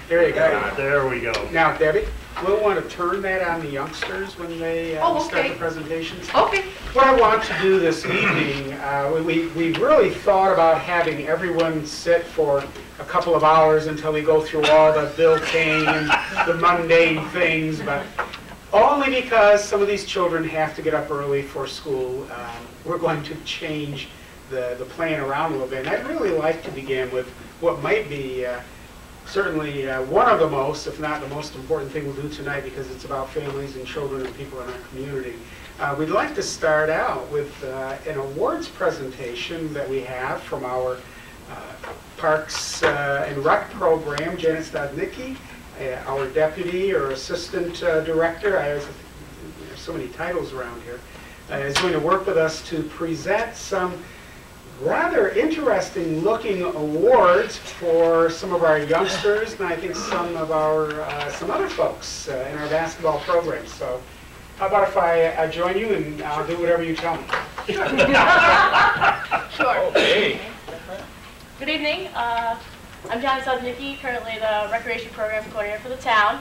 There you go. There we go. Now, Debbie, we'll want to turn that on the youngsters when they start the presentations. Okay. What I want to do this evening, we really thought about having everyone sit for a couple of hours until we go through all the Bill King and the mundane things, but only because some of these children have to get up early for school. We're going to change the plan around a little bit. And I'd really like to begin with what might be certainly one of the most, if not the most important thing we'll do tonight, because it's about families and children and people in our community. We'd like to start out with an awards presentation that we have from our Parks and Rec program, Janet Stodnicki, our deputy or assistant director. There's so many titles around here. Is going to work with us to present some rather interesting looking awards for some of our youngsters and I think some of our some other folks in our basketball program. So how about if I join you and I'll do whatever you tell me? Sure. Sure. Okay. Good evening. I'm Janet Stodnicki, currently the recreation program coordinator for the town.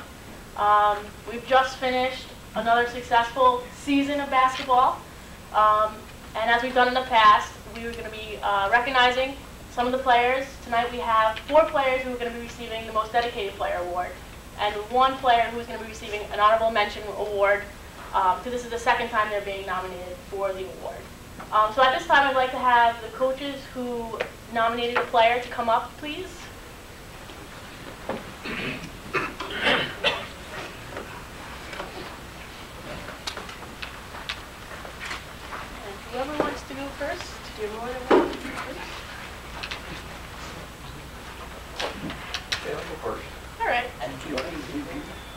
We've just finished another successful season of basketball. And as we've done in the past, we were going to be recognizing some of the players. Tonight we have 4 players who are going to be receiving the Most Dedicated Player Award, and 1 player who is going to be receiving an Honorable Mention Award, because this is the second time they're being nominated for the award. So at this time I'd like to have the coaches who nominated a player to come up, please. Whoever wants to go first, you're more than welcome. Okay, I'll go first. All right.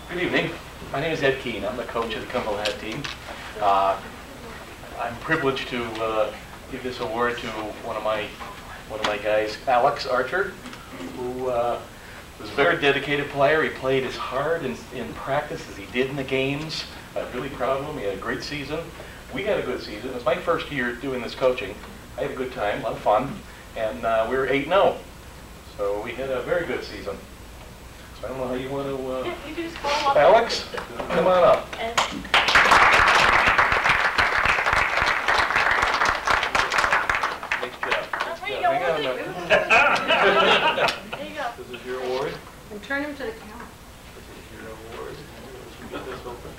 Good evening. My name is Ed Keene. I'm the coach of the Cumberland Head team. I'm privileged to give this award to one of my guys, Alex Archer, who was a very dedicated player. He played as hard in practice as he did in the games. I'm really proud of him. He had a great season. We had a good season. It was my first year doing this coaching. I had a good time, a lot of fun, and we were 8-0. So we had a very good season. So I don't know how you want to... Yeah, you can just call him up. Alex, come on up. And there you go. Hang on a minute. There you go. This is your award. And turn him to the camera. This is your award. Once we get this open,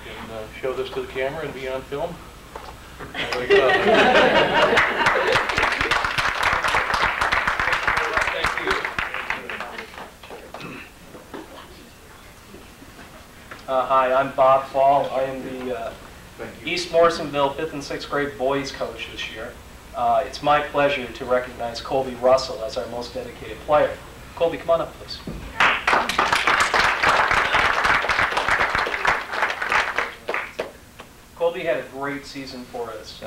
you can show this to the camera and be on film. There we go. Thank you. Hi, I'm Bob Fall. I am the East Morrisonville 5th and 6th grade boys coach this year. It's my pleasure to recognize Colby Russell as our most dedicated player. Colby, come on up, please. Colby had a great season for us.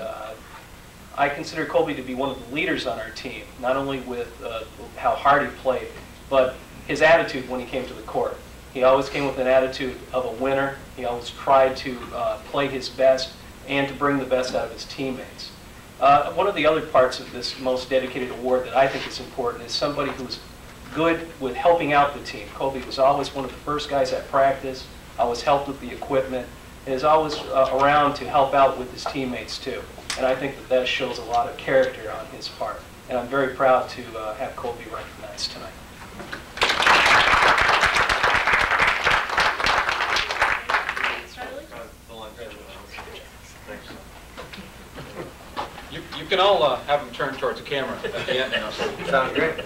I consider Colby to be one of the leaders on our team, not only with how hard he played, but his attitude when he came to the court. He always came with an attitude of a winner. He always tried to play his best and to bring the best out of his teammates. One of the other parts of this most dedicated award that I think is important is somebody who's good with helping out the team. Colby was always one of the first guys at practice, always helped with the equipment, and is always around to help out with his teammates too. And I think that shows a lot of character on his part. And I'm very proud to have Colby recognized tonight. You can all have them turn towards the camera at the end now. Sounds great.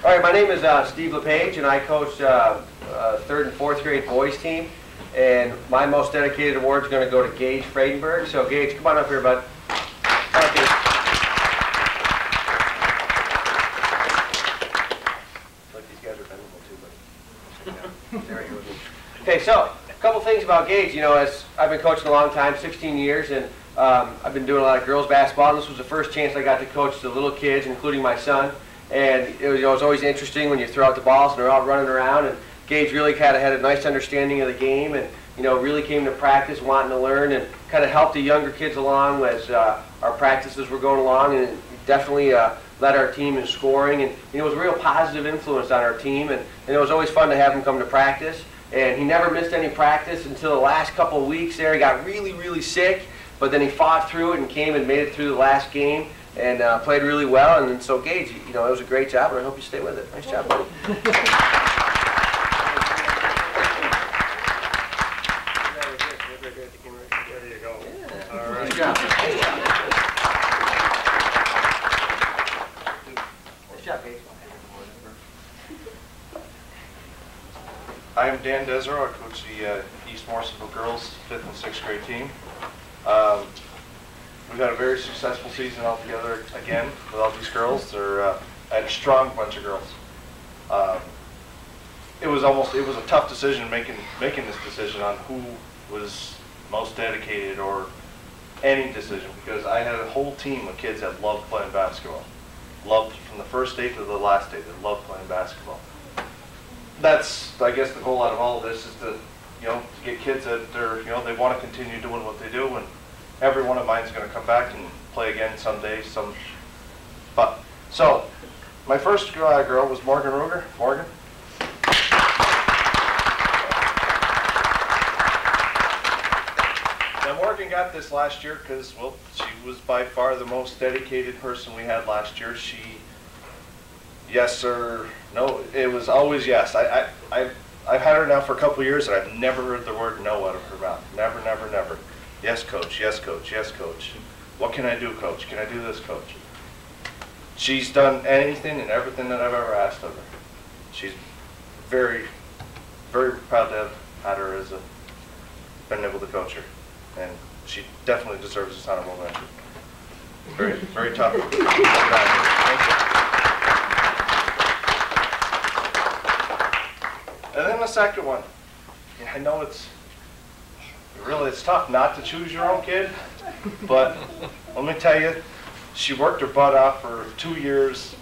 All right, my name is Steve LePage, and I coach 3rd and 4th grade boys team. And my most dedicated award is going to go to Gage Friedenberg. So Gage, come on up here, bud. Thank you. Look, these guys are bendable too, but yeah, there you go. Okay, so a couple things about Gage. You know, as I've been coaching a long time, 16 years, and I've been doing a lot of girls basketball. This was the first chance I got to coach the little kids, including my son. And it was always interesting when you throw out the balls and they're out running around. And Gage really had a nice understanding of the game, and really came to practice wanting to learn and kind of helped the younger kids along as our practices were going along. And definitely led our team in scoring, and he was a real positive influence on our team, and it was always fun to have him come to practice. And he never missed any practice until the last couple of weeks there. He got really, really sick, but then he fought through it and came and made it through the last game and played really well. And so Gage, you know, it was a great job, and I hope you stay with it. Nice job, buddy. There you go. Yeah. All right. Nice job. Nice job, Gage. I am Dan Desero. I coach the East Morrisonville girls 5th and 6th grade team. We've had a very successful season altogether again with all these girls. They're I had a strong bunch of girls. It was a tough decision making this decision on who was most dedicated or any decision, because I had a whole team of kids that loved playing basketball. Loved from the first day to the last day. They loved playing basketball. That's, I guess, the goal out of all of this is to get kids that they want to continue doing what they do, and every one of mine is going to come back and play again someday. So, my first girl was Morgan Ruger. Morgan. Now Morgan got this last year because, well, she was by far the most dedicated person we had last year. She, yes sir, no, it was always yes. I've had her now for a couple of years, and I've never heard the word no out of her mouth. Never, never, never. Yes, coach. Yes, coach. Yes, coach. What can I do, coach? Can I do this, coach? She's done anything and everything that I've ever asked of her. She's very, very proud to have had her as been able to coach her, and she definitely deserves this honorable mention. Very, very tough. Thank you. And then the second one. I know it's tough not to choose your own kid, but let me tell you, she worked her butt off for 2 years.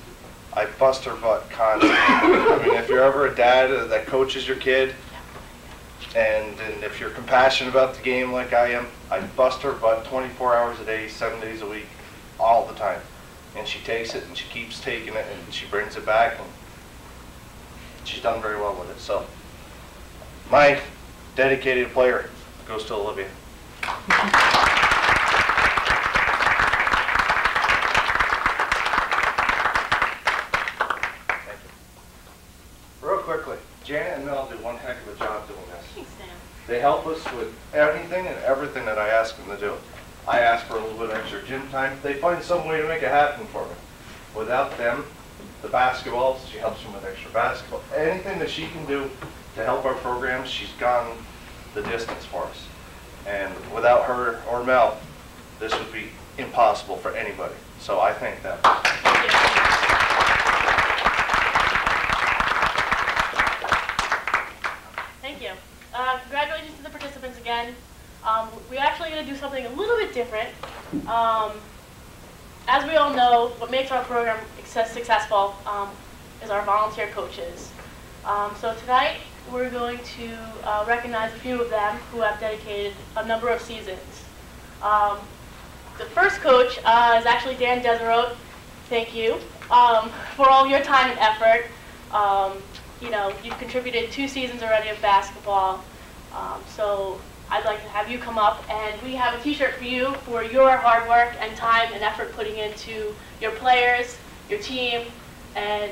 I bust her butt constantly. I mean, if you're ever a dad that coaches your kid, and if you're compassionate about the game like I am, I bust her butt 24 hours a day, 7 days a week, all the time. And she takes it, and she keeps taking it, and she brings it back, and she's done very well with it. So, my dedicated player goes to Olivia. Thank you. Real quickly, Janet and Mel do one heck of a job doing this. Thanks, Sam. They help us with anything and everything that I ask them to do. I ask for a little bit extra gym time. They find some way to make it happen for me. Without them, the basketball, she helps them with extra basketball. Anything that she can do to help our programs, she's gone the distance for us. And without her or Mel, this would be impossible for anybody. So I thank them. Thank you. Congratulations to the participants again. We're actually going to do something a little bit different. As we all know, what makes our program successful is our volunteer coaches. So tonight, we're going to recognize a few of them who have dedicated a number of seasons. The first coach is actually Dan Desero. Thank you for all your time and effort. You've contributed 2 seasons already of basketball. So I'd like to have you come up, and we have a t-shirt for you for your hard work and time and effort putting into your players, your team, and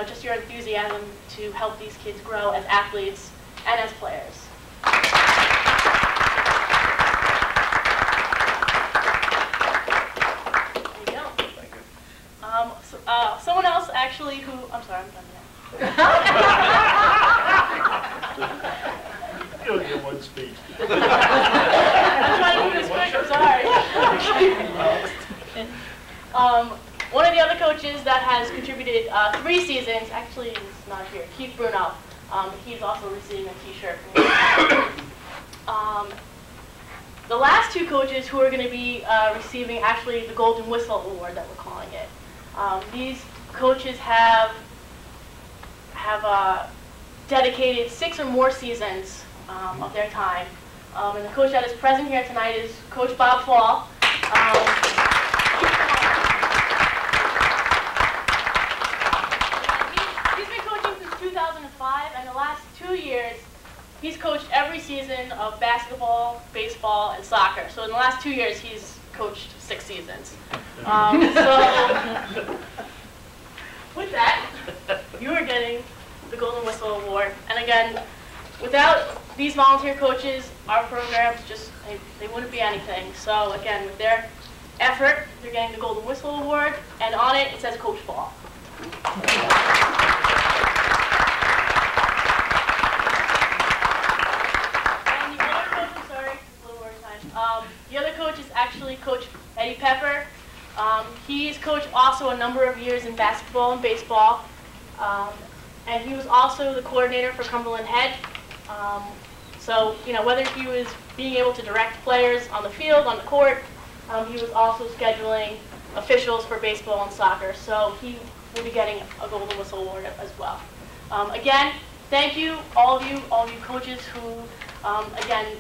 just your enthusiasm to help these kids grow as athletes and as players. There you go. Thank you. Someone else actually who, I'm sorry, I'm done now. You only get one speech. I'm trying to move this quick, I'm sorry. One of the other coaches that has contributed 3 seasons, actually is not here, Keith Bruno. He's also receiving a t-shirt from me. The last 2 coaches who are going to be receiving actually the Golden Whistle Award that we're calling it. These coaches have dedicated 6 or more seasons of their time. And the coach that is present here tonight is Coach Bob Fall. 5, and the last 2 years, he's coached every season of basketball, baseball, and soccer. So in the last 2 years, he's coached 6 seasons. So with that, you are getting the Golden Whistle Award. And again, without these volunteer coaches, our programs just, they wouldn't be anything. So again, with their effort, they're getting the Golden Whistle Award, and on it, it says Coach Ball. The other coach is actually Coach Eddie Pepper. He's coached also a number of years in basketball and baseball. And he was also the coordinator for Cumberland Head. So, you know, whether he was being able to direct players on the field, on the court, he was also scheduling officials for baseball and soccer. So he will be getting a Golden Whistle Award as well. Again, thank you, all of you coaches who, again,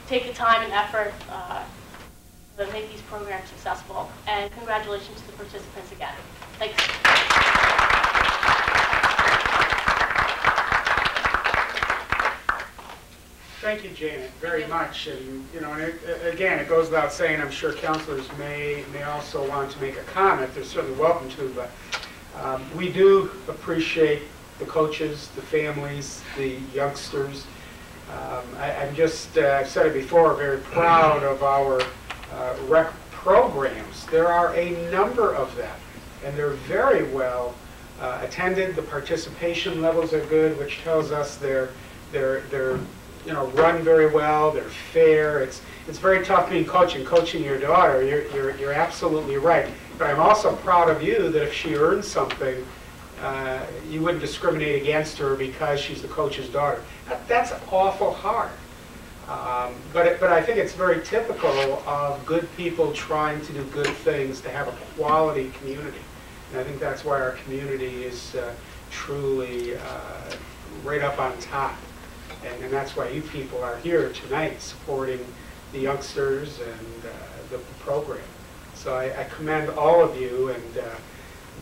take the time and effort to make these programs successful. And congratulations to the participants again. Thanks. Thank you, Janet, very much. And you know, and again, it goes without saying, I'm sure counselors may also want to make a comment. They're certainly welcome to, but we do appreciate the coaches, the families, the youngsters. I'm just, I've said it before, very proud of our rec programs. There are a number of them, and they're very well attended. The participation levels are good, which tells us they're you know, run very well. They're fair. It's very tough being coaching your daughter. You're absolutely right. But I'm also proud of you that if she earns something, you wouldn't discriminate against her because she's the coach's daughter. That's awful hard. But I think it's very typical of good people trying to do good things, to have a quality community. And I think that's why our community is truly right up on top. And that's why you people are here tonight supporting the youngsters and the program. So I commend all of you, and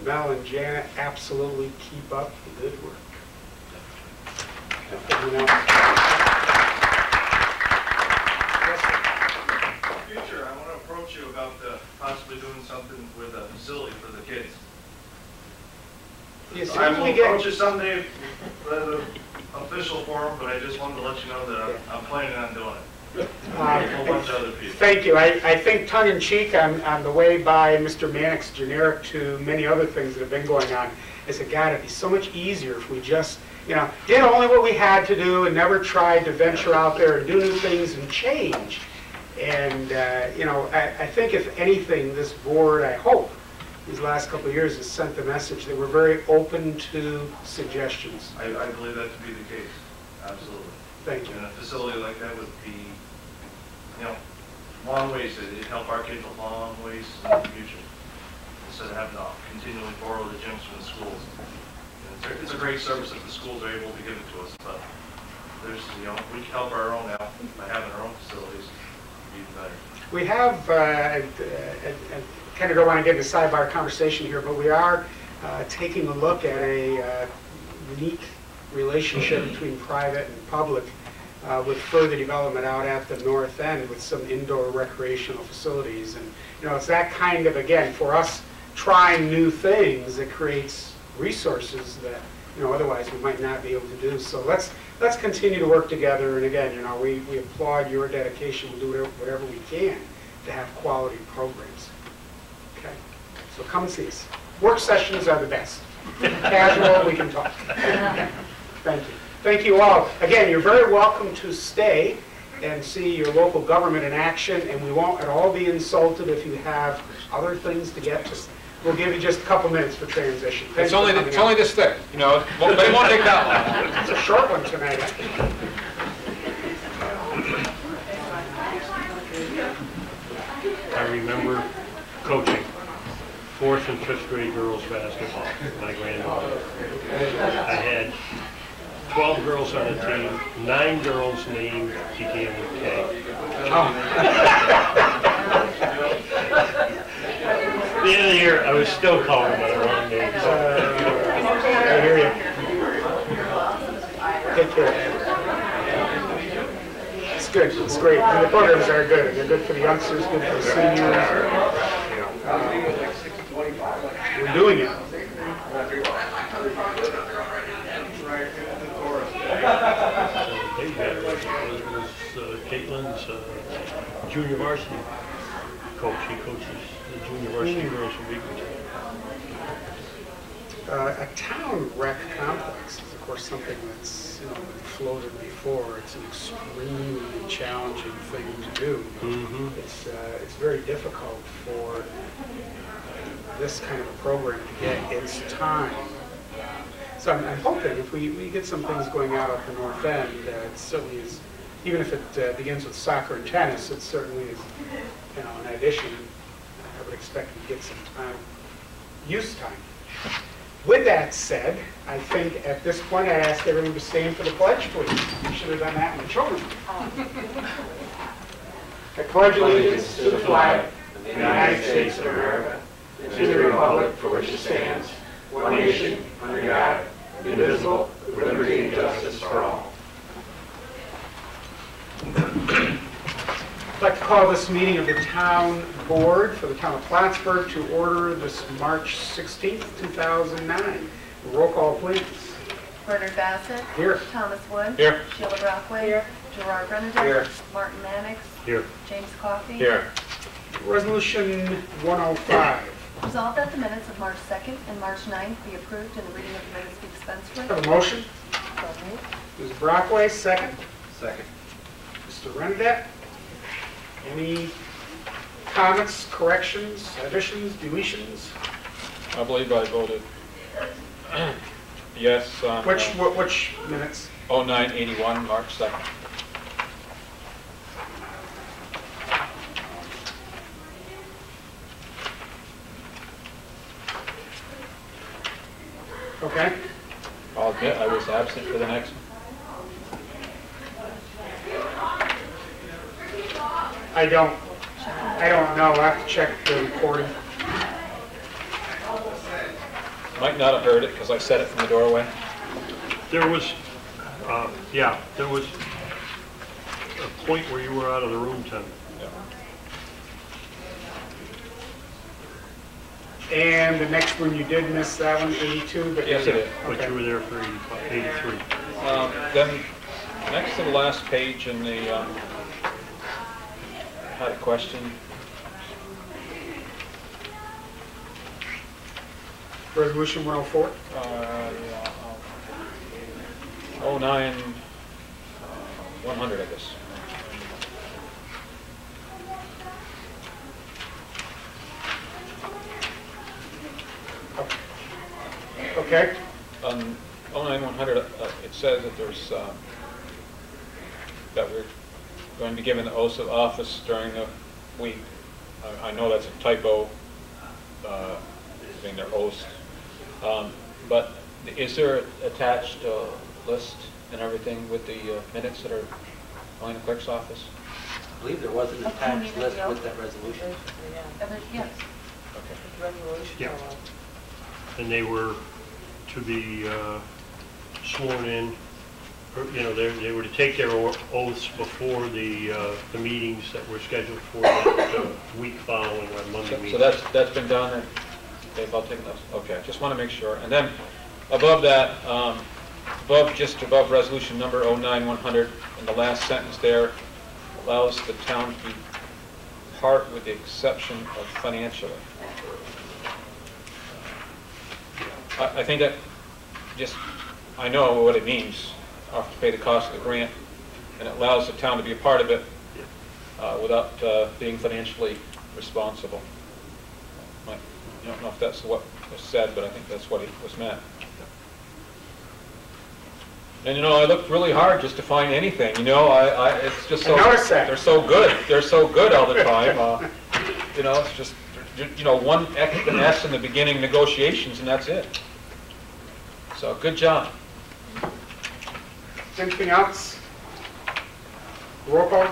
Mel and Janet, absolutely keep up the good work. Future, I want to approach you about possibly doing something with a facility for the kids. Yes, I will approach you someday with an official forum, but I just wanted to let you know that I'm planning on doing it. A whole bunch of other people. Thank you. I think tongue-in-cheek on the way by Mr. Manick's generic to many other things that have been going on, I said, God, it'd be so much easier if we just, you know, did only what we had to do and never tried to venture out there and do new things and change. And, you know, I think if anything, this board, I hope, these last couple of years has sent the message that we're very open to suggestions. I believe that to be the case. Absolutely. Thank you. And a facility like that would be, you know, long ways. It'd help our kids a long ways in the future, instead of having to continually borrow the gyms from the schools. And it's a great service that the schools are able to give it to us, but there's, you know, we can help our own out by having our own facilities. Even better. We have, kind of don't want to get into sidebar conversation here, but we are taking a look at a unique relationship between private and public with further development out at the north end with some indoor recreational facilities. And, you know, it's that kind of, again, for us trying new things that creates resources that, you know, otherwise we might not be able to do. So let's continue to work together. And again, you know, we applaud your dedication. We'll do whatever we can to have quality programs. Okay, so come and see us. Work sessions are the best. Casual, we can talk. Thank you. Thank you all. Again, you're very welcome to stay and see your local government in action, and we won't at all be insulted if you have other things to get to. We'll give you just a couple minutes for transition. It's only this thick, you know, but it won't take that long. It's a short one tonight. I remember coaching 4th and 5th grade girls basketball with my granddaughter. I had 12 girls on the team, 9 girls' names began with K. At the end of the year, I was still calling them by the wrong names. I hear you. take care. It's good, it's great. And the programs are good. They're good for the youngsters, good for the seniors. We're doing it. Caitlin's junior varsity coach. He coaches the junior varsity girls from Beacontown. A town rec complex is, of course, something that's been floated before. It's an extremely challenging thing to do. It's very difficult for this kind of a program to get its time. So I'm hoping if we get some things going out at the north end, it certainly is, even if it begins with soccer and tennis, it certainly is, an addition. I would expect to get some time, use time. With that said, I think at this point I'd ask everyone to stand for the pledge, please. We should have done that in the children. I pledge allegiance to the flag of the United States of America, and to the republic for which it stands, one nation, under God, indivisible, with liberty and justice for all. I'd like to call this meeting of the town board for the town of Plattsburgh to order this March 16th, 2009. Roll call, please. Bernard Bassett. Here. Thomas Wood. Here. Sheila Brockway. Here. Gerard Benedict. Here. Martin Mannix. Here. James Coffey. Here. Resolution 105. Resolved that the minutes of March 2nd and March 9th be approved and the reading of the minutes be dispensed with. Have a motion. So moved. Ms. Brockway, second. Second. Mr. Renadette. Any comments, corrections, additions, deletions? I believe I voted yes on Which minutes? 0981, March 2nd. Okay. I'll admit I was absent for the next one. I don't know. I'll have to check the recording. Might not have heard it because I said it from the doorway. There was, there was a point where you were out of the room, Tim. And the next one, you did miss that one, 82, but... Yes, I did. But Okay. you were there for 83. Then, next to the last page in the, I had a question. Resolution 104. 100, I guess. Okay. On 09100, it says that there's, that we're going to be given the oath of office during the week. I know that's a typo, being their oaths. But is there attached list and everything with the minutes that are going to the clerk's office? I believe there was an attached list with that resolution. Yes. Okay. Yeah. And they were to be sworn in, or, they were to take their oaths before the meetings that were scheduled for the week following our Monday meeting. So that's been done, and they've all taken those? Okay, just want to make sure. And then above that, just above resolution number 09100, in the last sentence there, allows the town to be part with the exception of financially. I think that I know what it means. I'll have to pay the cost of the grant, and it allows the town to be a part of it without being financially responsible. I don't know if that's what was said, but I think that's what it was meant. And I looked really hard just to find anything. It's just so they're so good. They're so good all the time. It's just one an S in the beginning negotiations, and that's it. So good job. Anything else? Roll call.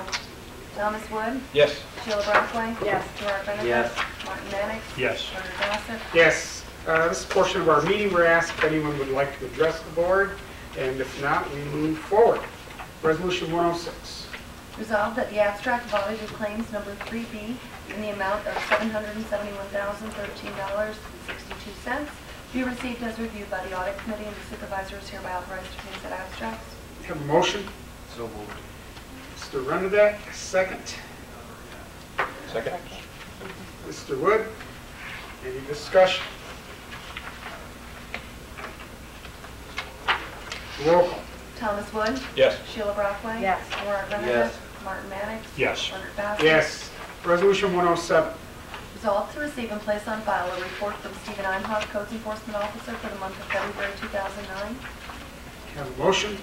Thomas Wood. Yes. Sheila Brockway. Yes. Gerard Benedict. Yes. Martin Mannix. Yes. Bernard Bassett. Yes. This portion of our meeting, we're asked if anyone would like to address the board. And if not, we move forward. Resolution 106. Resolved that the abstract of audited claims number 3B in the amount of $771,013.62 be received as reviewed by the audit committee, and the supervisor is hereby authorized to pay said abstracts. Have a motion? So moved. Mr. Rendebeck, second. Second? Mr. Wood, any discussion? Roll call. Thomas Wood. Yes. Sheila Brockway. Yes. Laura Renner. Yes. Martin Mannix. Yes. Leonard Bassett. Yes. Resolution 107. Resolved to receive and place on file a report from Stephen Einhoff, Codes Enforcement Officer for the month of February 2009. Have a motion?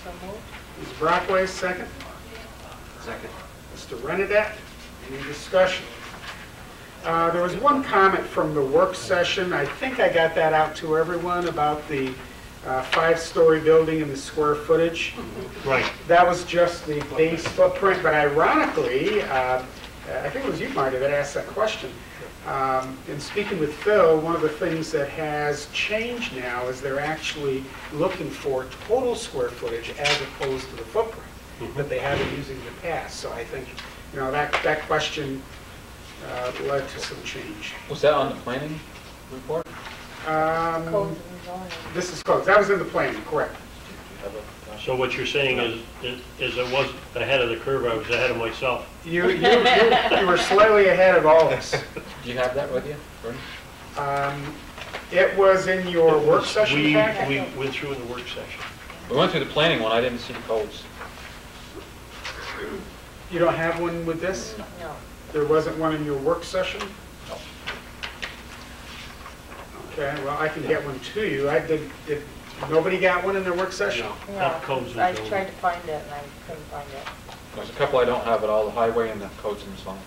So moved. Ms. Brockway, second. Second. Mr. Rendebeck, any discussion? There was one comment from the work session. I think I got that out to everyone about the 5-story building and the square footage. Right. That was just the base footprint, but ironically, I think it was you, Marty, that asked that question. In speaking with Phil, one of the things that has changed now is they're actually looking for total square footage as opposed to the footprint that they have been using in the past. So I think, that question led to some change. Was that on the planning report? This is close. That was in the planning, correct. So what you're saying is it was ahead of the curve, I was ahead of myself. You were slightly ahead of all of us. Do you have that with you, Bernie? It was in your work session We packet? went through in the work session. We went through the planning one, I didn't see the codes. You don't have one with this? No. There wasn't one in your work session? No. Okay, well, I can get one to you. Did nobody got one in their work session? Not codes and I zoning. tried to find it and I couldn't find it. There's a couple I don't have at all, the highway and the codes and zone.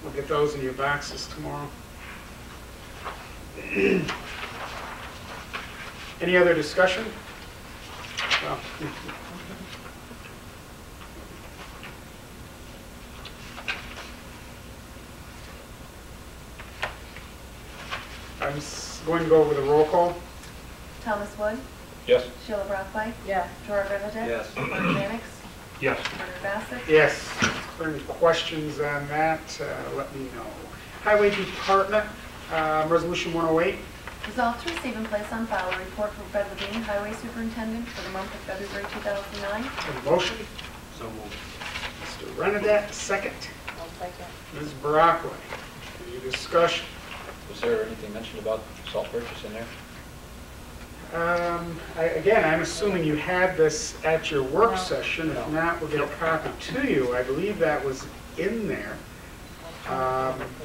We'll get those in your boxes tomorrow. Any other discussion? Well, I'm going to go over the roll call. Thomas Wood. Yes? Sheila Brockway. Yes. Gerard Renner. Yes. Martin Mannix. Yes. Leonard Bassett. Yes. If there are any questions on that, let me know. Highway Department, Resolution 108. Resolved to receive and place on file a report from Fred Levine, Highway Superintendent, for the month of February 2009. Have a motion? So moved. Mr. Renadette, second. I'll second. Ms. Brockway, any discussion? Was there anything mentioned about salt purchase in there? Again, I'm assuming you had this at your work No. session. If not, we'll get a copy to you. I believe that was in there.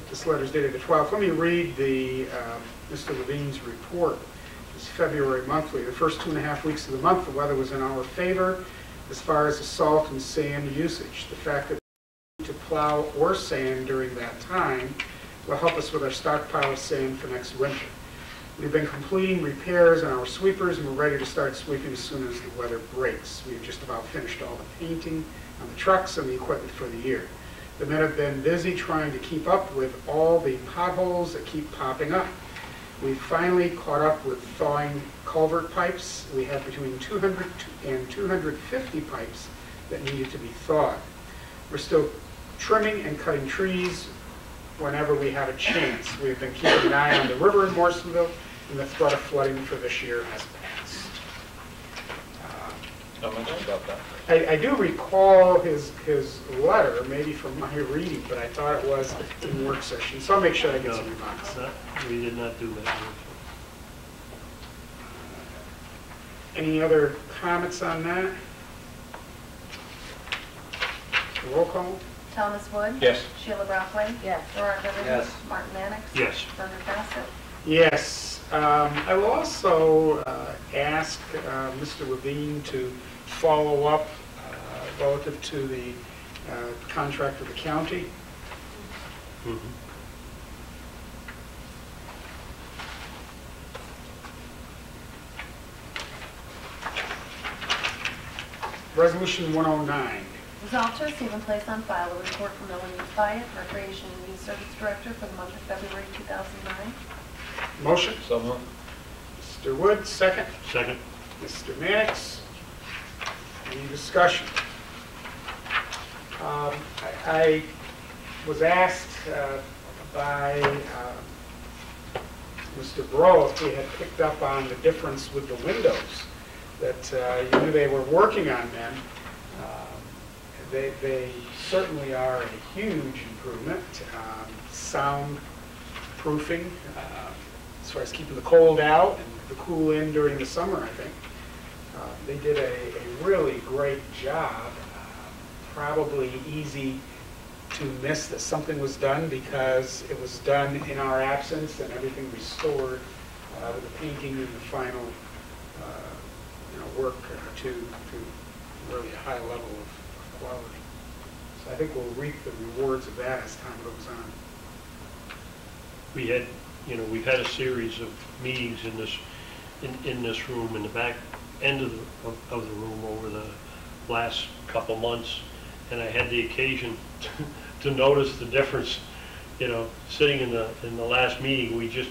This letter's dated the 12th. Let me read Mr. Levine's report. It's February monthly. The first 2.5 weeks of the month, the weather was in our favor as far as the salt and sand usage. The fact that we need to plow or sand during that time will help us with our stockpile of sand for next winter. We've been completing repairs on our sweepers, and we're ready to start sweeping as soon as the weather breaks. We've just about finished all the painting on the trucks and the equipment for the year. The men have been busy trying to keep up with all the potholes that keep popping up. We finally caught up with thawing culvert pipes. We have between 200 and 250 pipes that needed to be thawed. We're still trimming and cutting trees whenever we have a chance. We've been keeping an eye on the river in Morrisonville, and the threat of flooding for this year has passed. No mention about that. I do recall his letter, maybe from my reading, but I thought it was in the work session, so I'll make sure I get some remarks. We did not do that. Any other comments on that? Roll call? Thomas Wood. Yes. Sheila Brockway. Yes. Gerard Renner. Yes. Martin Mannix. Yes. Leonard Bassett. Yes. I will also ask Mr. Levine to follow up relative to the contract with the county. Mhm. Resolution 109. Resolved to receive and place on file a report from Ellen Byatt, Recreation and Youth Service Director for the month of February 2009. Motion? So moved. Mr. Wood, second. Second. Mr. Mannix. Any discussion? I was asked by Mr. Bro if we had picked up on the difference with the windows, that you knew they were working on them. They certainly are a huge improvement. Sound proofing, as far as keeping the cold out and the cool in during the summer, I think. They did a really great job. Probably easy to miss that something was done because it was done in our absence and everything restored with the painting and the final work to really a high level of quality. So I think we'll reap the rewards of that as time goes on. We've had a series of meetings in this room, in the back end of the room over the last couple months, and I had the occasion to notice the difference. Sitting in the last meeting, we just,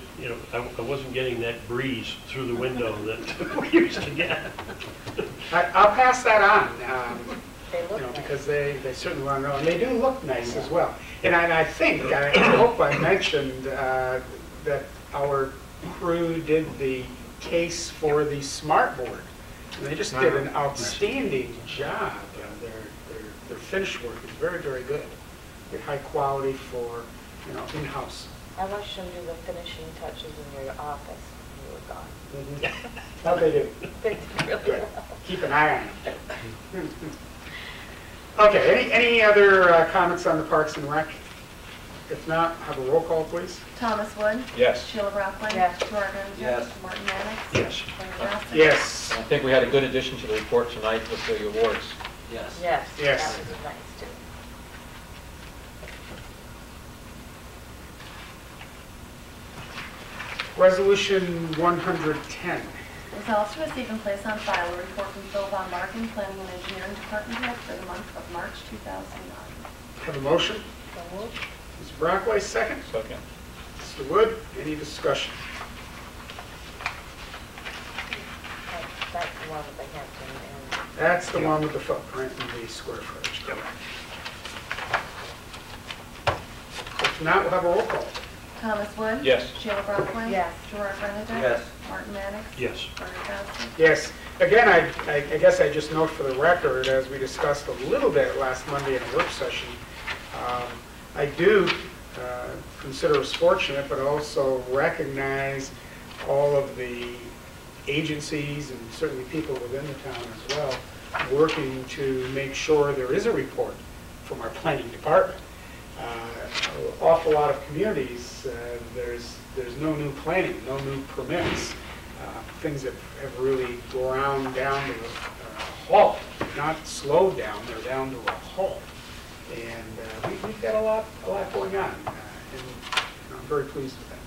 I wasn't getting that breeze through the window that we used to get. I'll pass that on, because they certainly want to know, and they do look nice as well. And I think, I hope I mentioned that our crew did the case for the smart board. And they just did an outstanding job. Their finish work is very, very good. Get high quality for, in-house. I watched them do the finishing touches in your office when you were gone. How'd they do? They did really Good. well. Keep an eye on it. Okay, any other comments on the Parks and Rec? If not, have a roll call, please. Thomas Wood. Yes. Sheila Brockway. Yes. Gerard Renner. Yes. Martin Mannix. Yes. Larry Gossett. Yes. I think we had a good addition to the report tonight with the awards. Yes. Yes. Yes. That was nice too. Resolution 110. Resolved to receive and place on file a report from Phil Von Marken, Planning and Engineering Department Head for the month of March 2009. Have a motion? So moved. Mr. Brockway, second. Second. Mr. Wood, any discussion? That's the one with the Hampton and That's the one with the footprint and the square footage. If not, we'll have a roll call. Thomas Wood. Yes. Sheila Brockway. Yes. Gerard Renner. Yes. Martin Mannix. Yes. Larry Gossett. Yes. Again, I guess I just note for the record, as we discussed a little bit last Monday in a work session, I do consider us fortunate, but also recognize all of the agencies and certainly people within the town as well, working to make sure there is a report from our planning department. An awful lot of communities, there's no new planning, no new permits. Things that have really ground down to a halt, not slowed down, they're down to a halt. And we've got a lot going on, and I'm very pleased with that.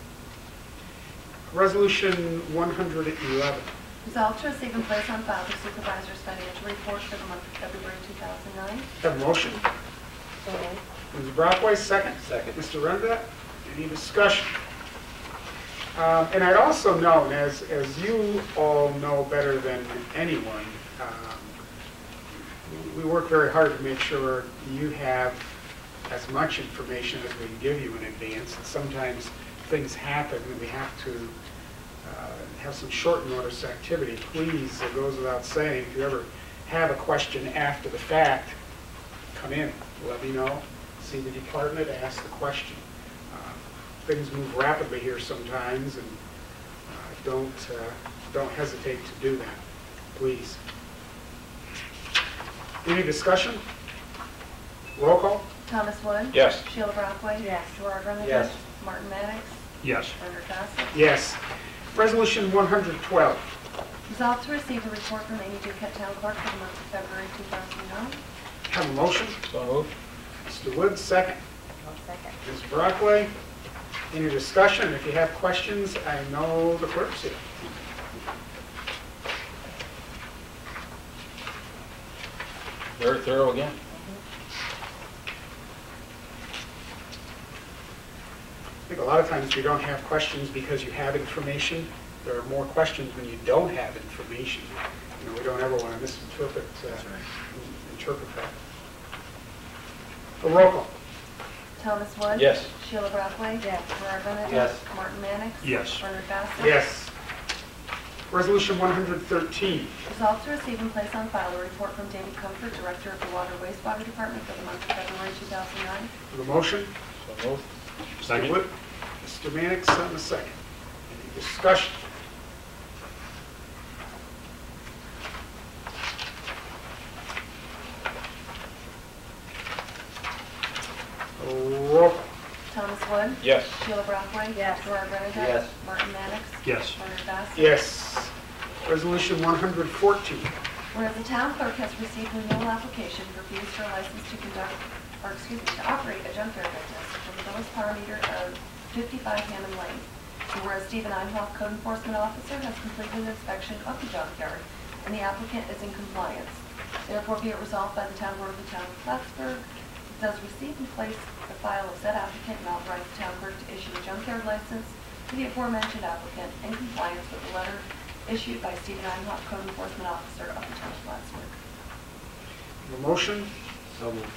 Resolution 111. Resolved to receive and place on file the supervisor's financial report for the month of February 2009. Have a motion? so moved. Mrs. Brockway, second. Second. Mr. Renda, any discussion? And I'd also note, as you all know better than anyone, we work very hard to make sure you have as much information as we can give you in advance. And sometimes things happen and we have to have some short notice activity. Please, it goes without saying, if you ever have a question after the fact, come in, let me know, see the department, ask the question. Things move rapidly here sometimes, and don't hesitate to do that, please. Any discussion? Roll call? Thomas Wood. Yes. Sheila Brockway. Yes. Gerard Renner. Yes. Martin Mannix. Yes. Larry Gossett. Yes. Resolution 112. Resolved to receive a report from Amy Duquette, Town Clerk, for the month of February 2009. Have a motion? So moved. Mr. Wood, second. One second. Ms. Brockway, any discussion? If you have questions, I know the clerk's here. Very thorough again. I think a lot of times we don't have questions because you have information, there are more questions when you don't have information. You know, we don't ever want to misinterpret interpret that. A roll call. Thomas Wood? Yes. Sheila Brockway? Yes. Gerard Benedek? Yes. Martin Mannix? Yes. Bernard Bassett? Yes. Resolution 113. Resolved to receive and place on file a report from David Comfort, Director of the Water Wastewater Department for the month of February 2009. For the motion, So moved. Mr. Second. Wood, Mr. Mannix on the second. Any discussion? Roll call. Thomas Wood? Yes. Sheila Brockway? Yes. Gerard Benedek? Yes. Martin Mannix? Yes. Bernard Bassett? Yes. Resolution 114. Whereas the town clerk has received a renewal application for fees for a license to to operate a junkyard business from Phyllis Parameter of 55 Hammond Lane. And whereas Stephen Einhoff, Code Enforcement Officer, has completed an inspection of the junkyard, and the applicant is in compliance. Therefore, be it resolved by the town board of the town of Plattsburgh, it does receive and place the file of said applicant and authorize the town clerk to issue a junkyard license to the aforementioned applicant in compliance with the letter issued by Stephen Einhoff, Code Enforcement Officer of the town of Plattsburgh. The motion, So moved.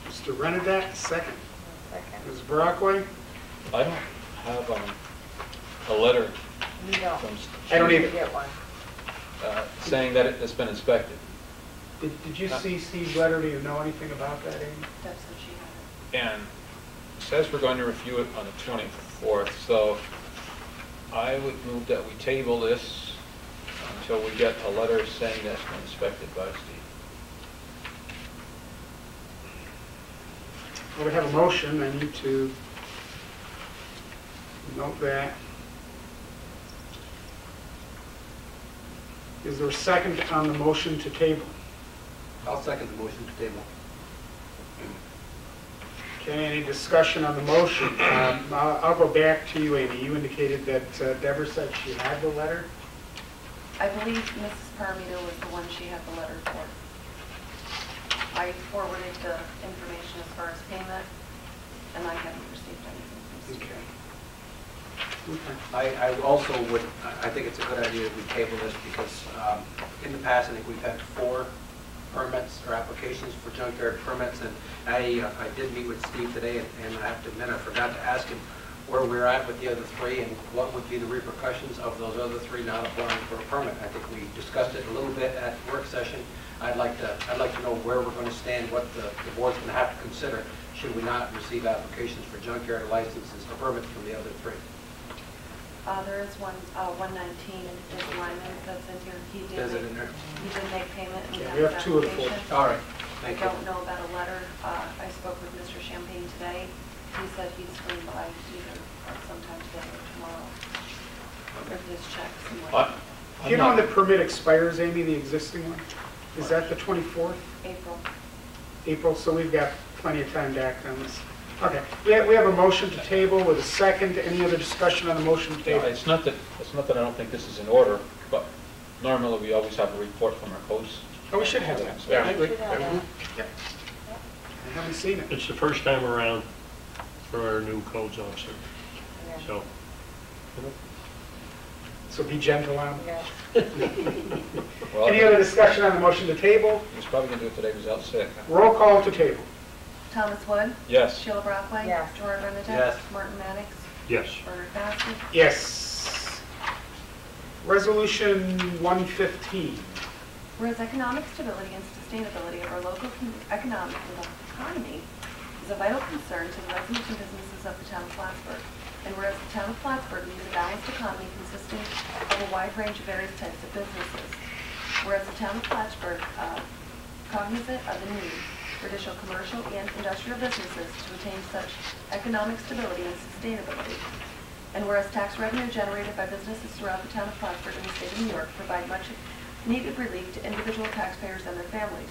Mr. Renedek, second. Second. Ms. Brockway? I don't have a letter You don't. from I don't You either. get one. saying that it has been inspected. Did you see Steve's letter? Do you know anything about that, Amy? That's what she had. And it says we're going to review it on the 24th, so I would move that we table this until we get a letter saying that's been inspected by Steve. Well, we have a motion. I need to note that. Is there a second on the motion to table? I'll second the motion to table. Okay, any discussion on the motion? I'll go back to you, Amy. You indicated that Deborah said she had the letter. I believe Mrs. Parameter was the one she had the letter for. I forwarded the information as far as payment, and I haven't received anything from Steve. Okay. I also would, I think it's a good idea if we table this because in the past, I think we've had 4 permits or applications for junkyard permits, and I did meet with Steve today, and I have to admit, I forgot to ask him where we're at with the other 3 and what would be the repercussions of those other 3 not applying for a permit. I think we discussed it a little bit at work session. I'd like to know where we're going to stand, what the board's going to have to consider should we not receive applications for junkyard licenses or permits from the other 3. There is one, 119 is Lyman that's in here. He Is it did in there? make payment. And Yeah, got we have his 2 of the 4. application. All right, I thank you. don't know about a letter. I spoke with Mr. Champagne today. He said he's going by either sometime today or tomorrow with his checks and whatnot. Do you know when the permit expires, Amy, the existing one? Is that the 24th? April. April, so we've got plenty of time to act on this. Okay, we have a motion to table with a second. Any other discussion on the motion to table? It's not that I don't think this is in order, but normally we always have a report from our codes. Oh, we should have that. Yeah. I agree. Should have that. Yeah. I haven't seen it. It's the first time around for our new codes officer, Yeah. so. So be gentle on Yeah. Well, Any other discussion on the motion to table? He's probably going to do it today because he's out sick. Roll call to table. Thomas Wood? Yes. Sheila Brockway? Yes. Gerard Benedek? Yes. Martin Mannix? Yes. Bernard Bassett? Yes. Resolution 115. Whereas economic stability and sustainability of our local economy is a vital concern to the residents and businesses of the town of Plattsburgh. And whereas the town of Plattsburgh needs a balanced economy consisting of a wide range of various types of businesses. Whereas the town of Plattsburgh, cognizant of the need for additional commercial and industrial businesses to attain such economic stability and sustainability. And whereas tax revenue generated by businesses throughout the town of Plattsburgh and the state of New York provide much needed relief to individual taxpayers and their families.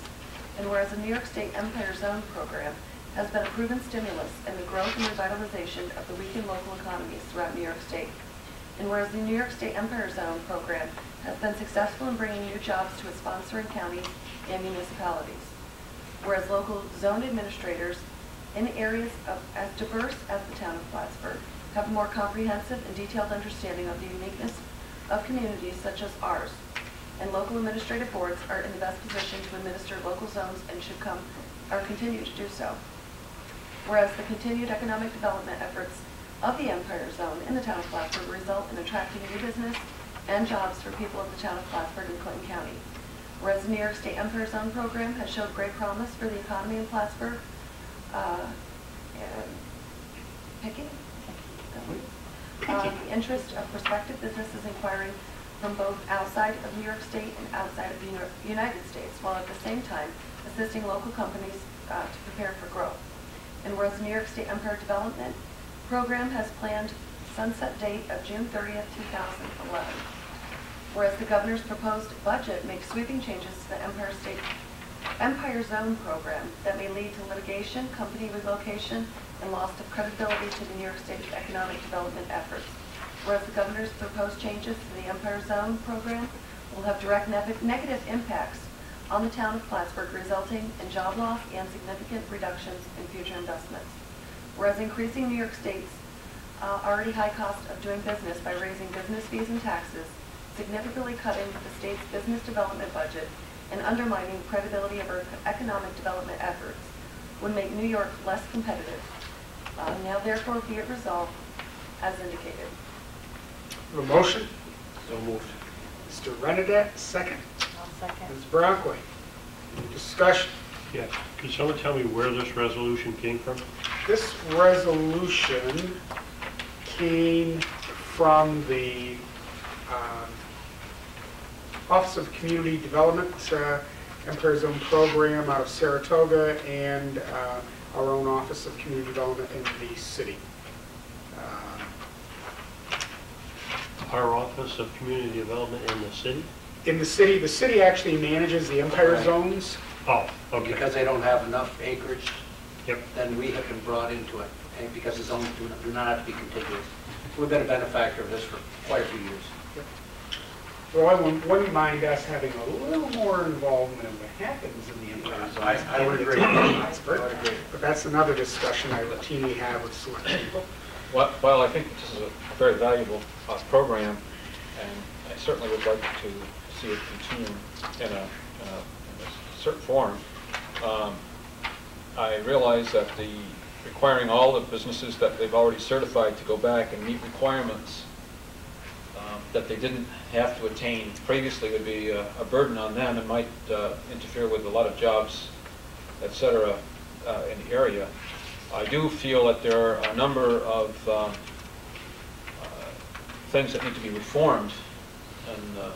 And whereas the New York State Empire Zone program has been a proven stimulus in the growth and revitalization of the weakened local economies throughout New York State. And whereas the New York State Empire Zone program has been successful in bringing new jobs to its sponsoring counties and municipalities. Whereas local zone administrators in areas as diverse as the town of Plattsburgh have a more comprehensive and detailed understanding of the uniqueness of communities such as ours, and local administrative boards are in the best position to administer local zones and should continue to do so. Whereas the continued economic development efforts of the Empire Zone in the town of Plattsburgh result in attracting new business and jobs for people of the town of Plattsburgh and Clinton County. Whereas the New York State Empire Zone program has showed great promise for the economy in Plattsburgh, the interest of prospective businesses inquiring from both outside of New York State and outside of the United States, while at the same time assisting local companies to prepare for growth. And whereas the New York State Empire Development Program has planned sunset date of June 30th, 2011. Whereas the governor's proposed budget makes sweeping changes to the Empire Zone program that may lead to litigation, company relocation, and loss of credibility to the New York State's economic development efforts. Whereas the governor's proposed changes to the Empire Zone program will have direct negative impacts on the town of Plattsburgh, resulting in job loss and significant reductions in future investments. Whereas increasing New York State's already high cost of doing business by raising business fees and taxes, significantly cutting the state's business development budget, and undermining the credibility of our economic development efforts would make New York less competitive. Now therefore be it resolved as indicated. A motion? So moved. Mr. Renadette, second. I'll second. Ms. Brockway. Any discussion? Yeah, could someone tell me where this resolution came from? This resolution came from the Office of Community Development, Empire Zone Program out of Saratoga, and our own Office of Community Development in the city. Our Office of Community Development in the city? In the city actually manages the Empire Zones. Oh, okay. Because they don't have enough acreage, Yep. then we have been brought into it, and because the zones do not have to be contiguous. We've been a benefactor of this for quite a few years. Well, I wouldn't mind us having a little more involvement in what happens in the Empire Zones. I would agree. But that's another discussion I routinely have with select people. Well, I think this is a very valuable program, and I certainly would like to see it continue in a certain form. I realize that the requiring all the businesses that they've already certified to go back and meet requirements that they didn't have to attain previously would be a burden on them and might interfere with a lot of jobs, et cetera, in the area. I do feel that there are a number of things that need to be reformed in the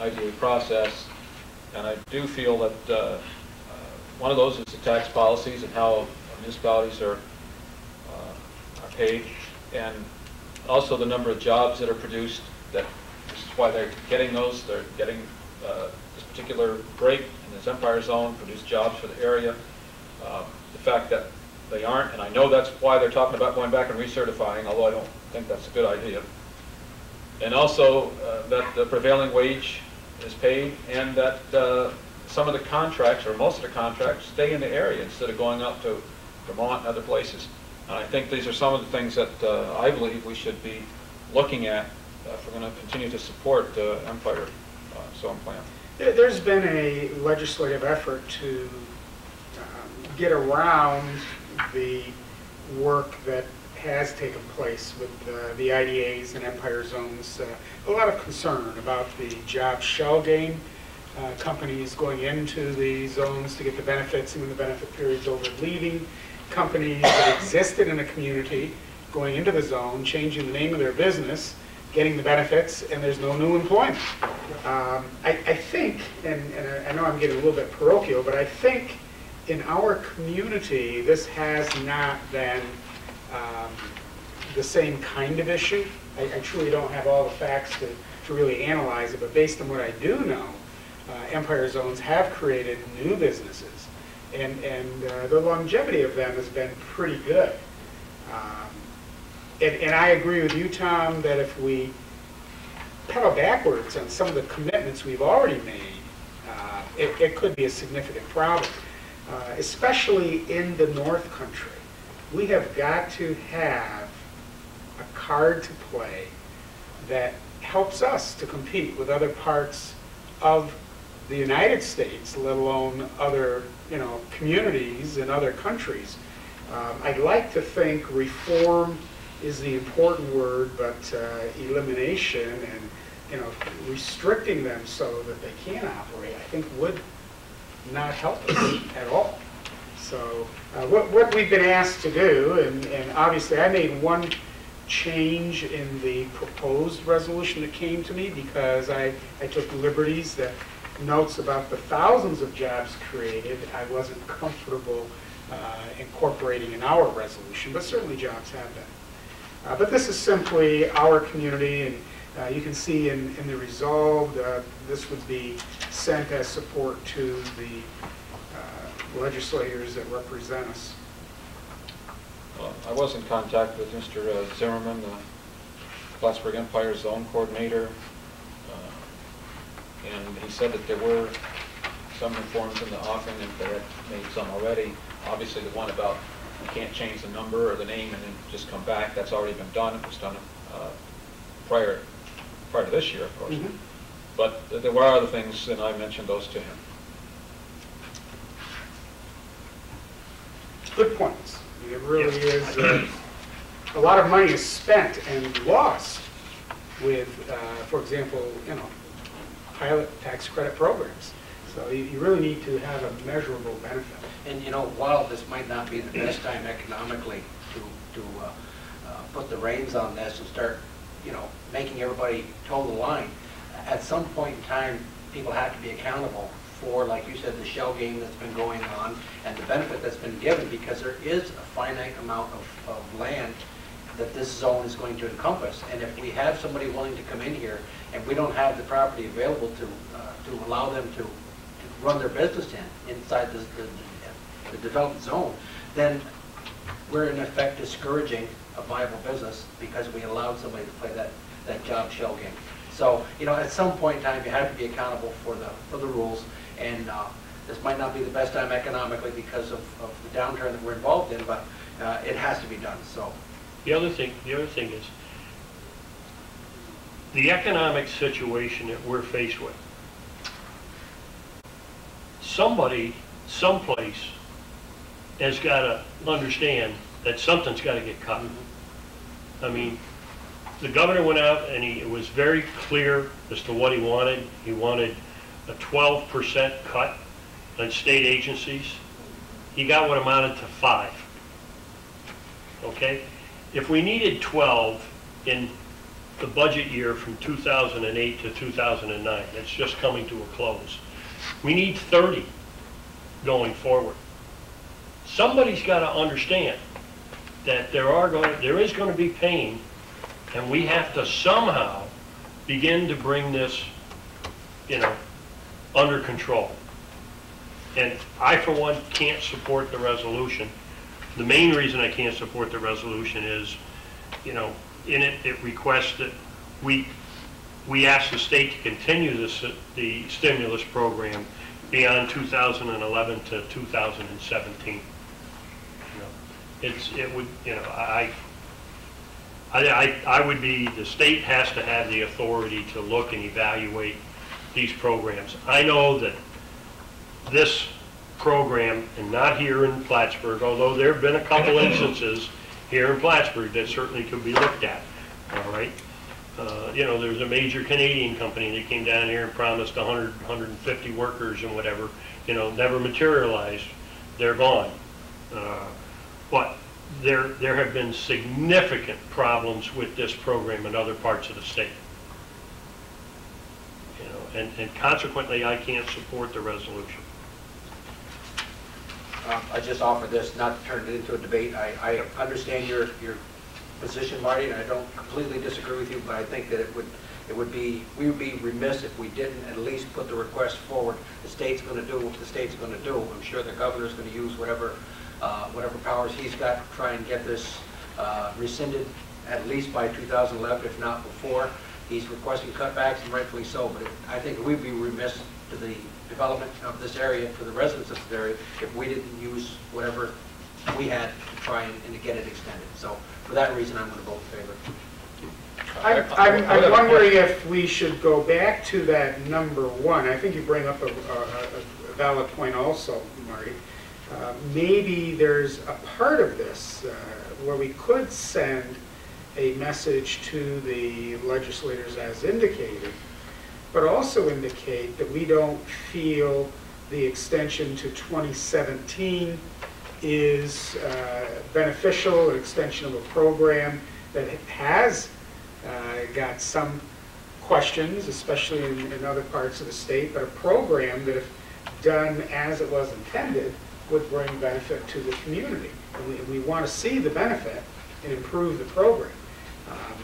IDA process, and I do feel that one of those is the tax policies and how municipalities are paid, and also the number of jobs that are produced. This is why they're getting those. They're getting this particular break in this Empire Zone, produce jobs for the area. The fact that they aren't, and I know that's why they're talking about going back and recertifying, although I don't think that's a good idea. And also that the prevailing wage is paid, and that some of the contracts, or most of the contracts, stay in the area instead of going out to Vermont and other places. And I think these are some of the things that I believe we should be looking at if we're going to continue to support the Empire Zone plan. There's been a legislative effort to get around the work that has taken place with the IDAs and Empire Zones. A lot of concern about the job shell game, companies going into the zones to get the benefits, and when the benefit period's over, leaving. Companies that existed in a community going into the zone, changing the name of their business, getting the benefits, and there's no new employment. I think, and I know I'm getting a little bit parochial, but I think in our community this has not been the same kind of issue. I truly don't have all the facts to really analyze it, but based on what I do know, Empire Zones have created new businesses, and the longevity of them has been pretty good. And I agree with you, Tom, that if we pedal backwards on some of the commitments we've already made, it could be a significant problem, especially in the North Country. We have got to have a card to play that helps us to compete with other parts of the United States, let alone other, communities in other countries. I'd like to think reform is the important word, but elimination and, restricting them so that they can't operate, I think would not help us at all. So what we've been asked to do, and obviously I made one change in the proposed resolution that came to me because I took liberties that notes about the thousands of jobs created I wasn't comfortable incorporating in our resolution, but certainly jobs have been. But this is simply our community, and you can see in the resolved, this would be sent as support to the legislators that represent us. I was in contact with Mr. Zimmerman, the Plattsburgh Empire Zone Coordinator, and he said that there were some reforms in the offing, and they had made some already. Obviously, the one about you can't change the number or the name and then just come back, that's already been done. It was done prior to this year, of course. Mm-hmm. But there were other things, and I mentioned those to him. Good points. It really is. A lot of money is spent and lost with, for example, pilot tax credit programs. So you really need to have a measurable benefit. And while this might not be the best time economically to put the reins on this and start, making everybody toe the line, at some point in time, people have to be accountable for, like you said, the shell game that's been going on and the benefit that's been given, because there is a finite amount of land that this zone is going to encompass. And if we have somebody willing to come in here and we don't have the property available to allow them to run their business inside the developed zone, then we're in effect discouraging a viable business because we allowed somebody to play that job shell game. So, at some point in time, you have to be accountable for the rules, and this might not be the best time economically because of the downturn that we're involved in, but it has to be done. So, the other thing is the economic situation that we're faced with. Somebody, someplace, has got to understand that something's got to get cut. I mean, the governor went out and it was very clear as to what he wanted. He wanted a 12% cut on state agencies. He got what amounted to 5. Okay? If we needed 12 in the budget year from 2008 to 2009, that's just coming to a close, we need 30 going forward. Somebody's got to understand that there is going to be pain, and we have to somehow begin to bring this, under control. And I, for one, can't support the resolution. The main reason I can't support the resolution is, in it requests that we ask the state to continue the stimulus program beyond 2011 to 2017. I would be, the state has to have the authority to look and evaluate these programs. I know that this program, and not here in Plattsburgh, although there have been a couple instances here in Plattsburgh that certainly could be looked at, all right? There's a major Canadian company that came down here and promised 100, 150 workers and whatever, never materialized. They're gone. But there have been significant problems with this program in other parts of the state. And consequently, I can't support the resolution. I just offer this not to turn it into a debate. I understand your position, Marty, and I don't completely disagree with you, but I think that we would be remiss if we didn't at least put the request forward. The state's going to do what the state's going to do. I'm sure the governor's going to use whatever powers he's got to try and get this rescinded at least by 2011, if not before. He's requesting cutbacks, and rightfully so, but I think we'd be remiss to the development of this area, for the residents of this area, if we didn't use whatever we had to try and to get it extended. So for that reason, I'm going to vote in favor. I'm wondering if we should go back to that number one. I think you bring up a valid point also, Marty. Maybe there's a part of this where we could send a message to the legislators as indicated, but also indicate that we don't feel the extension to 2017 is beneficial, an extension of a program that has got some questions, especially in other parts of the state, but a program that, if done as it was intended, would bring benefit to the community. And we want to see the benefit and improve the program.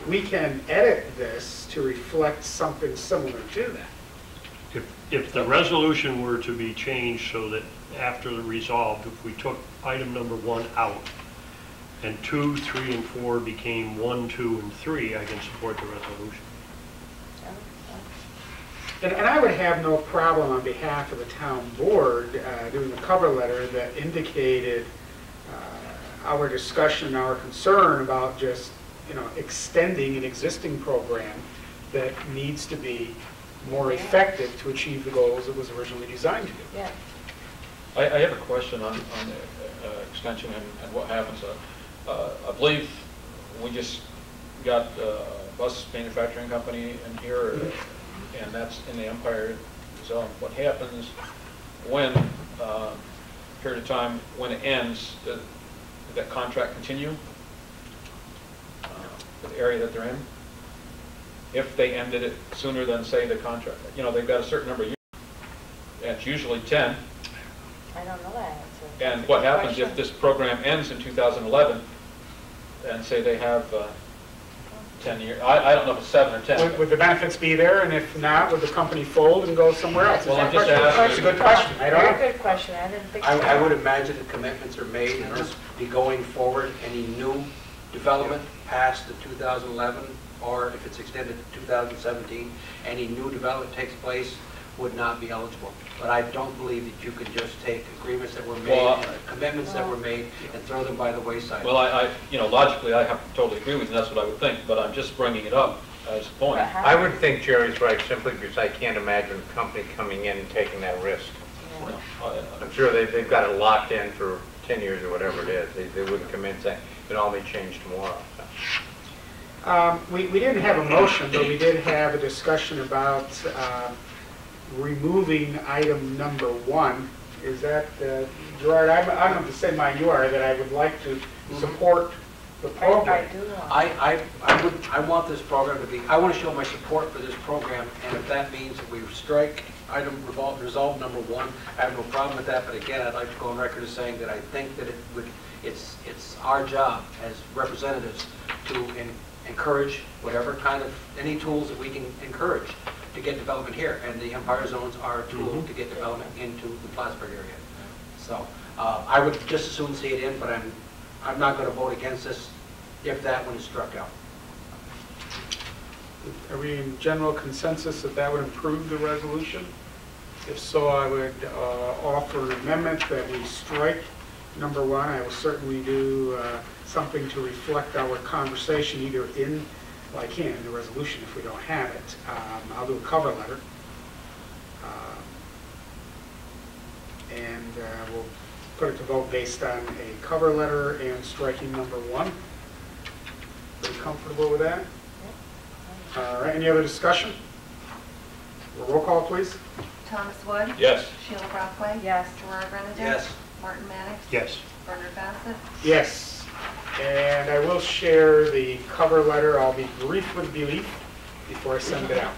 We can edit this to reflect something similar to that. If the resolution were to be changed so that after the resolved, if we took item number 1 out and 2, 3, and 4 became 1, 2, and 3, I can support the resolution. And I would have no problem on behalf of the town board doing a cover letter that indicated our discussion, our concern about just, extending an existing program that needs to be more effective to achieve the goals it was originally designed to do. Yeah. I have a question on the extension and what happens. I believe we just got a bus manufacturing company in here, and that's in the Empire Zone. What happens when, period of time, when it ends, does that contract continue with the area that they're in? If they ended it sooner than, say, the contract, they've got a certain number of years, and it's usually 10. I don't know that answer. And what happens if this program ends in 2011, and say they have 10 years, I don't know if it's 7 or 10. Would the benefits be there, and if not, would the company fold and go somewhere else? Well, I'm just asking. That's a good question. I don't know. Very good question. I didn't think so. I would imagine that commitments are made and this be going forward. Any new development past the 2011, or if it's extended to 2017, any new development takes place would not be eligible. But I don't believe that you can just take agreements that were made, and commitments that were made, and throw them by the wayside. Well, logically, I have to totally agree with you, that's what I would think, but I'm just bringing it up as a point. I would think Jerry's right, simply because I can't imagine a company coming in and taking that risk. I'm sure they've got it locked in for 10 years or whatever it is. They wouldn't come in and say, it all may change tomorrow. We didn't have a motion, but we did have a discussion about removing item number 1. Is that, Gerard, I'm of the same mind you are, that I would like to support the program. I do want. I want this program to be, I want to show my support for this program, and if that means that we strike item resolve number 1, I have no problem with that, but again, I'd like to go on record as saying that I think that it's our job as representatives to encourage whatever kind of, any tools that we can encourage to get development here, and the Empire Zones are a tool to get development into the Plattsburgh area. So I would just as soon see it in, but I'm not going to vote against this if that one is struck out. Are we in general consensus that that would improve the resolution? If so, I would offer an amendment that we strike number 1. I will certainly do something to reflect our conversation either in, well, I can't in the resolution if we don't have it. I'll do a cover letter. And we'll put it to vote based on a cover letter and striking number 1. Pretty comfortable with that? All right, any other discussion? Roll call, please. Thomas Wood? Yes. Sheila Brockway? Yes. Gerard Renadin? Yes. Martin Mannix? Yes. Bernard Bassett? Yes. And I will share the cover letter. I'll be brief with belief before I send it out.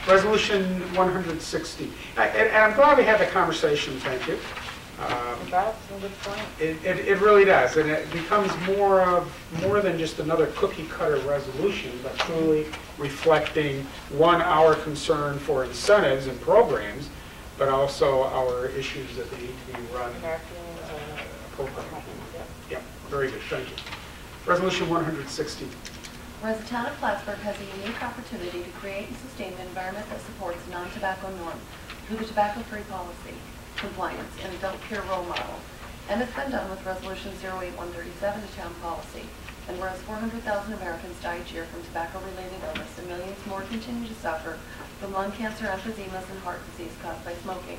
Resolution 160. And I'm glad we had the conversation, thank you. You brought up some good points. It really does, and it becomes more than just another cookie cutter resolution, but truly reflecting, one, our concern for incentives and programs, but also our issues that they need to be run And our feelings appropriately. Yep. Yeah, very good, thank you. Resolution 160. Whereas the town of Plattsburgh has a unique opportunity to create and sustain an environment that supports non-tobacco norms through the tobacco-free policy, compliance, and adult peer role model, and it's been done with Resolution 08137, the town policy. And whereas 400,000 Americans die each year from tobacco-related illness, and millions more continue to suffer from lung cancer, emphysemas, and heart disease caused by smoking.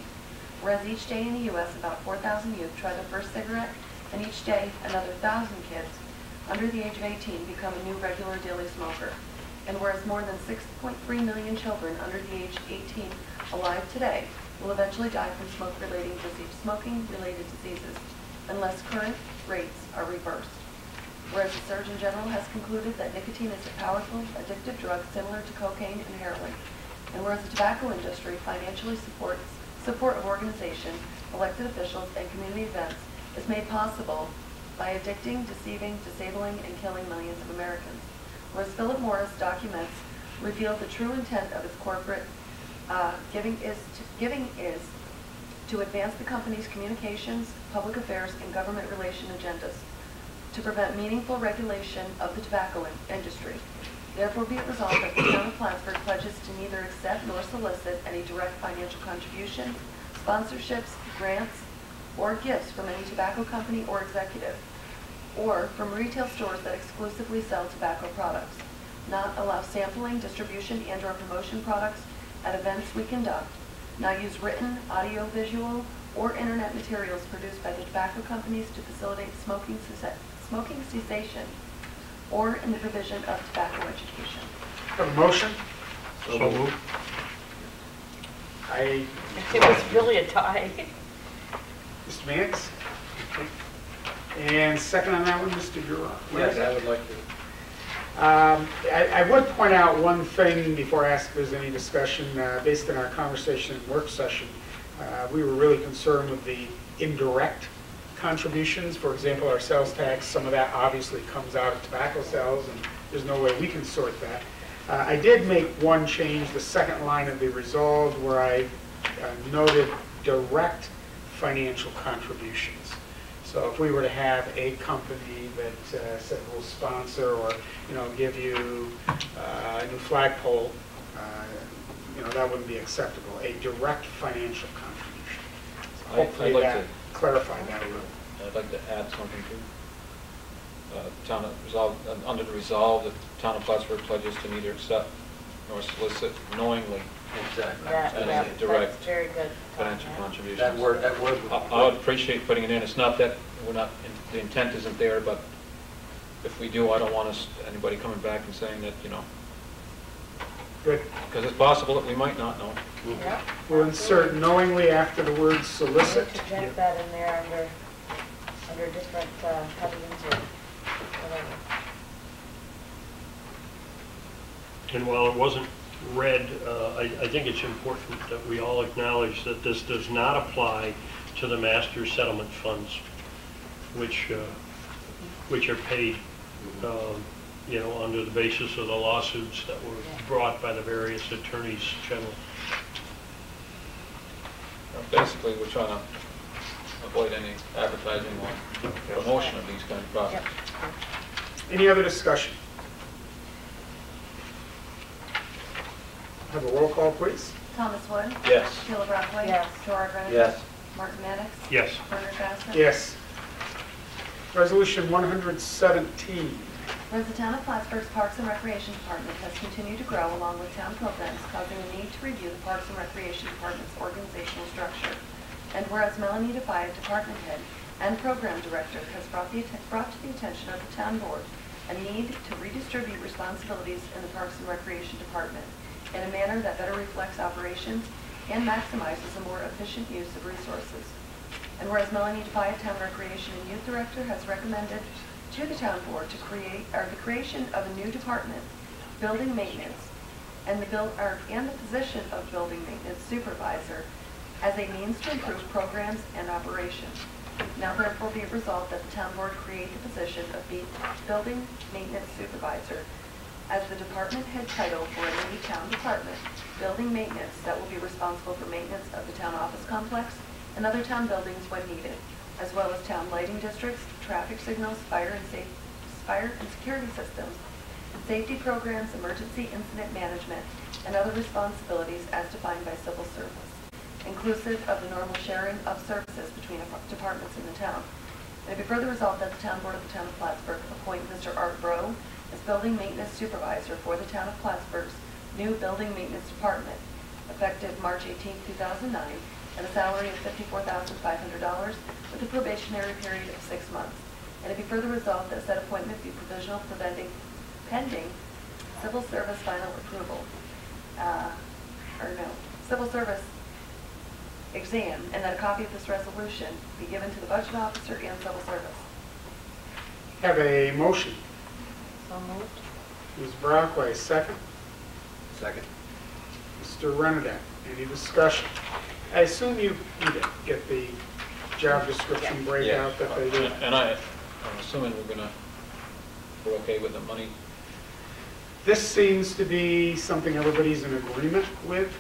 Whereas each day in the U.S., about 4,000 youth try their first cigarette, and each day another 1,000 kids under the age of 18 become a new regular daily smoker. And whereas more than 6.3 million children under the age of 18 alive today will eventually die from smoking-related diseases unless current rates are reversed. Whereas the Surgeon General has concluded that nicotine is a powerful, addictive drug similar to cocaine and heroin. And whereas the tobacco industry financially support of organizations, elected officials, and community events is made possible by addicting, deceiving, disabling, and killing millions of Americans. Whereas Philip Morris documents reveal the true intent of its corporate giving is to advance the company's communications, public affairs, and government relation agendas, to prevent meaningful regulation of the tobacco industry. Therefore be it resolved that the town of Plattsburgh pledges to neither accept nor solicit any direct financial contributions, sponsorships, grants, or gifts from any tobacco company or executive, or from retail stores that exclusively sell tobacco products, not allow sampling, distribution, and/or promotion products at events we conduct, not use written, audio, visual, or internet materials produced by the tobacco companies to facilitate smoking cessation, or in the provision of tobacco education. Have a motion? So moved. I, It was really a tie. Mr. Mance? And second on that one, Mr. Giroux. Yes, I would like to. I would point out one thing before I ask if there's any discussion. Based on our conversation and work session, we were really concerned with the indirect contributions. For example, our sales tax, some of that obviously comes out of tobacco sales, and there's no way we can sort that. I did make one change, the second line of the resolved, where I noted direct financial contributions. So if we were to have a company that said we'll sponsor or give you a new flagpole, that wouldn't be acceptable. A direct financial contribution. So hopefully I'd like that to clarified that a little. I'd like to add something too. Under the resolve, the town of Plattsburgh pledges to neither accept nor solicit knowingly Exactly. any direct That's very good. financial Yeah. contributions. That word. I would appreciate putting it in. It's not that the intent isn't there, but if we do, I don't want anybody coming back and saying that, Good. because it's possible that we might not know. Yeah. We'll insert knowingly after the word solicit. Interject that in there under different headings or whatever. And while it wasn't read, I think it's important that we all acknowledge that this does not apply to the master settlement funds, which are paid, under the basis of the lawsuits that were brought by the various attorneys general. Basically, we're trying to avoid any advertising or promotion of these kind of products. Any other discussion? Have a roll call, please. Thomas Wood? Yes. Sheila Brockway? Yes. Gerard Renner? Yes. Martin Maddox? Yes. Bernard Bassett? Yes. Resolution 117. Whereas the town of Plattsburgh's Parks and Recreation Department has continued to grow along with town programs, causing a need to review the Parks and Recreation Department's organizational structure. And whereas Melanie Defia, department head and program director, has brought to the attention of the town board a need to redistribute responsibilities in the Parks and Recreation Department in a manner that better reflects operations and maximizes a more efficient use of resources. And whereas Melanie Defia, town recreation and youth director, has recommended to the town board the creation of a new department, building maintenance, and the position of building maintenance supervisor as a means to improve programs and operations. Now therefore be it resolved that the town board create the position of building maintenance supervisor as the department head title for a new town department, building maintenance, that will be responsible for maintenance of the town office complex and other town buildings when needed, as well as town lighting districts, traffic signals, fire and security systems, safety programs, emergency incident management, and other responsibilities as defined by civil service, inclusive of the normal sharing of services between departments in the town. And it be further resolved that the town board of the town of Plattsburgh appoint Mr. Art Bro as building maintenance supervisor for the town of Plattsburgh's new building maintenance department, effective March 18, 2009, at a salary of $54,500 with a probationary period of 6 months. And it be further resolved that said appointment be provisional pending civil service final approval, civil service exam, and that a copy of this resolution be given to the budget officer and civil service. Have a motion. So moved. Ms. Brockway, second. Second. Mr. Renadette, any discussion? I assume you did get the job description breakout that they did. And I'm assuming we're okay with the money. This seems to be something everybody's in agreement with.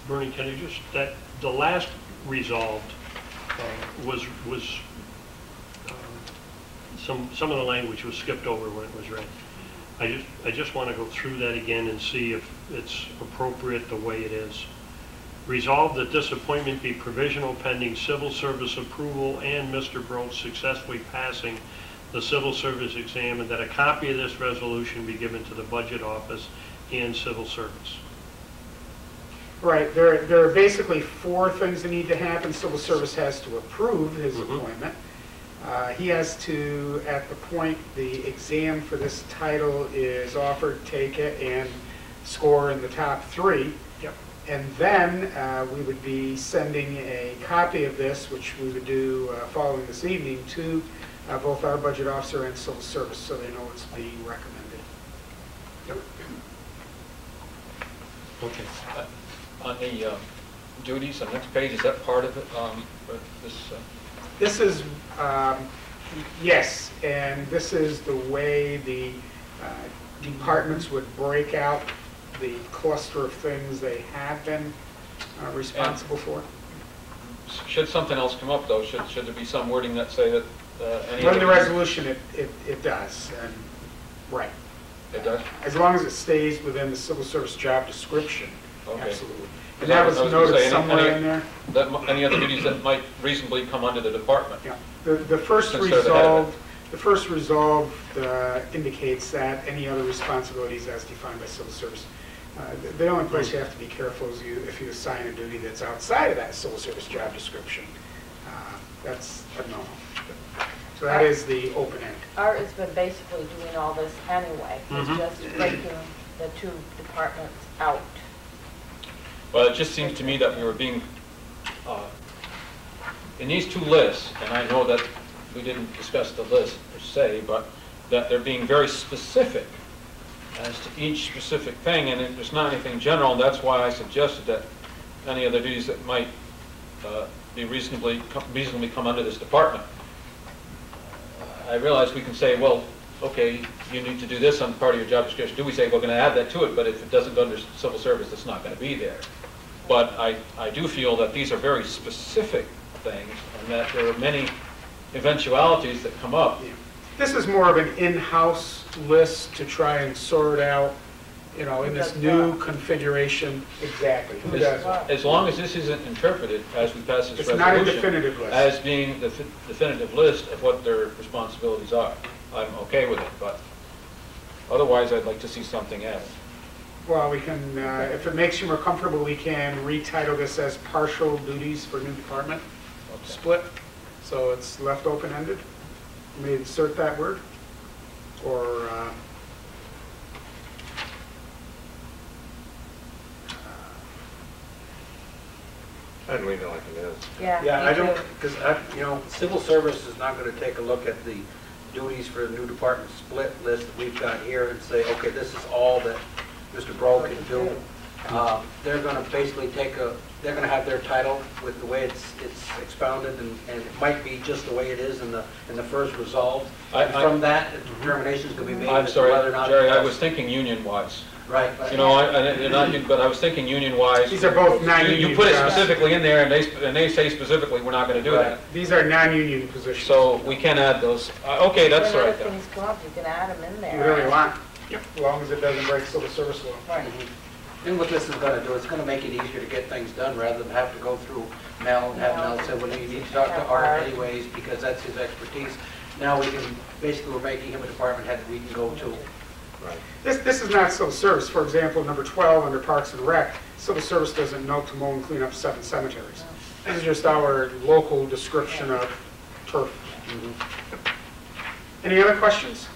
Bernie, can I just, the last resolved was some of the language was skipped over when it was read. I just want to go through that again and see if it's appropriate the way it is. Resolved that this appointment be provisional pending civil service approval and Mr. Broach successfully passing the civil service exam, and that a copy of this resolution be given to the budget office and civil service. Right, there are basically 4 things that need to happen. Civil service has to approve his appointment. He has to, at the point the exam for this title is offered, take it and score in the top 3. Yep. And then we would be sending a copy of this, which we would do following this evening, to both our budget officer and civil service, so they know it's being recommended. Yep. Okay. On the duties, on the next page, is that part of it? This is, yes, and this is the way the departments would break out the cluster of things they have been responsible for. Should something else come up, though, should there be some wording that say that any When of the resolution, it does, and, right. It does? As long as it stays within the civil service job description, Okay. absolutely. And that was noted somewhere in there. Any other duties that might reasonably come under the department? Yeah. The first Consider the head of resolve indicates that any other responsibilities as defined by civil service. The only place you have to be careful is if you assign a duty that's outside of that civil service job description. That's a no. So that is the open end. Art has been basically doing all this anyway. He's just breaking the 2 departments out. Well, it just seems to me that we were being, in these 2 lists, and I know that we didn't discuss the list per se, but that they're being very specific as to each specific thing, and there's not anything general, and that's why I suggested that any other duties that might be reasonably come under this department. I realize we can say, well, okay, you need to do this on part of your job description. Do we say we're going to add that to it, but if it doesn't go under civil service, it's not going to be there. But I do feel that these are very specific things, and that there are many eventualities that come up. Yeah. This is more of an in-house list to try and sort out, in this new configuration, exactly. Who does what? As long as this isn't interpreted, as we pass this It's resolution, not a definitive list. as being the definitive list of what their responsibilities are, I'm okay with it, but otherwise I'd like to see something added. Well, we can, if it makes you more comfortable, we can retitle this as partial duties for new department split. So it's left open-ended. May insert that word, or I'd leave it like it is. Yeah, Yeah, me I don't, too. because, civil service is not going to take a look at the duties for the new department split list that we've got here and say, okay, this is all that Mr. Bro can do. They're going to basically they're going to have their title with the way it's expounded, and it might be just the way it is in the first resolve. And from that, a determination is going to be made I'm as to sorry, whether or not. Jerry, I was thinking union-wise. Right. But I was thinking union-wise. these are both non-union You put it jobs. specifically in there, and they say specifically, we're not going to do that. These are non-union positions. So we can add those. Okay, that's When right other then. things come up, you can add them in You there. really want, as long as it doesn't break civil service law. Right. And what this is going to do, it's going to make it easier to get things done rather than have to go through Mel and have Mel say, well, you need to talk to Art anyways because that's his expertise. Now we can, basically we're making him a department head that we can go to. Right. This is not civil service. For example, number 12 under Parks and Rec, civil service doesn't know to mow and clean up 7 cemeteries. This is just our local description of turf. Any other questions?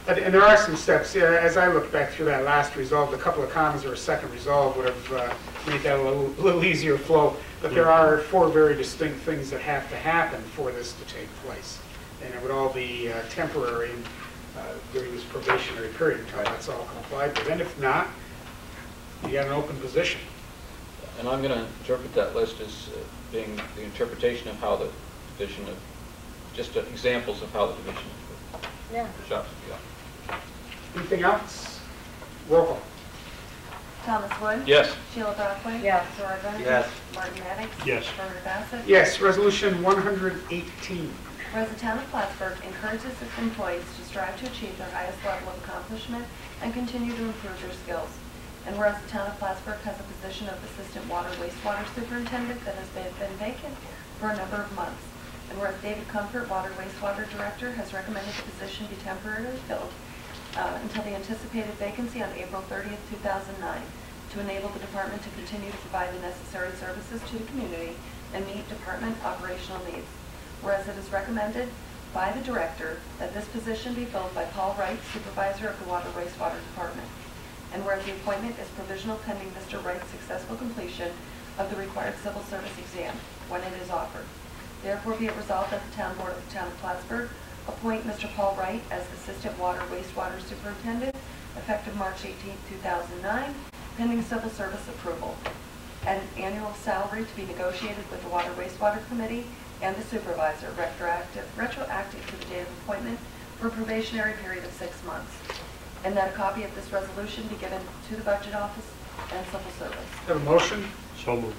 And there are some steps. As I look back through that last resolve, a couple of commas or a second resolve would have made that a little easier flow. But there are 4 very distinct things that have to happen for this to take place. And it would all be temporary during this probationary period until that's all complied with. And if not, you got an open position. And I'm going to interpret that list as being the interpretation of how the division of, just examples of how the division of jobs would be done. Anything else? Roll call. Thomas Wood? Yes. Sheila Brockway? Yes. Zora Gunter? Yes. Martin Maddox? Yes. Herbert Bassett? Yes, resolution 118. Whereas the town of Plattsburgh encourages its employees to strive to achieve their highest level of accomplishment and continue to improve their skills. And whereas the town of Plattsburgh has a position of assistant water wastewater superintendent that has been vacant for a number of months. And whereas David Comfort, water wastewater director, has recommended the position be temporarily filled until the anticipated vacancy on April 30th, 2009, to enable the department to continue to provide the necessary services to the community and meet department operational needs. Whereas it is recommended by the director that this position be filled by Paul Wright, supervisor of the water wastewater department. And whereas the appointment is provisional pending Mr. Wright's successful completion of the required civil service exam when it is offered. Therefore be it resolved that the town board of the town of Plattsburgh appoint Mr. Paul Wright as assistant water wastewater superintendent effective March 18, 2009, pending civil service approval. An annual salary to be negotiated with the water wastewater committee and the supervisor, retroactive to the date of appointment for a probationary period of 6 months. And that a copy of this resolution be given to the budget office and civil service. Have a motion? So moved.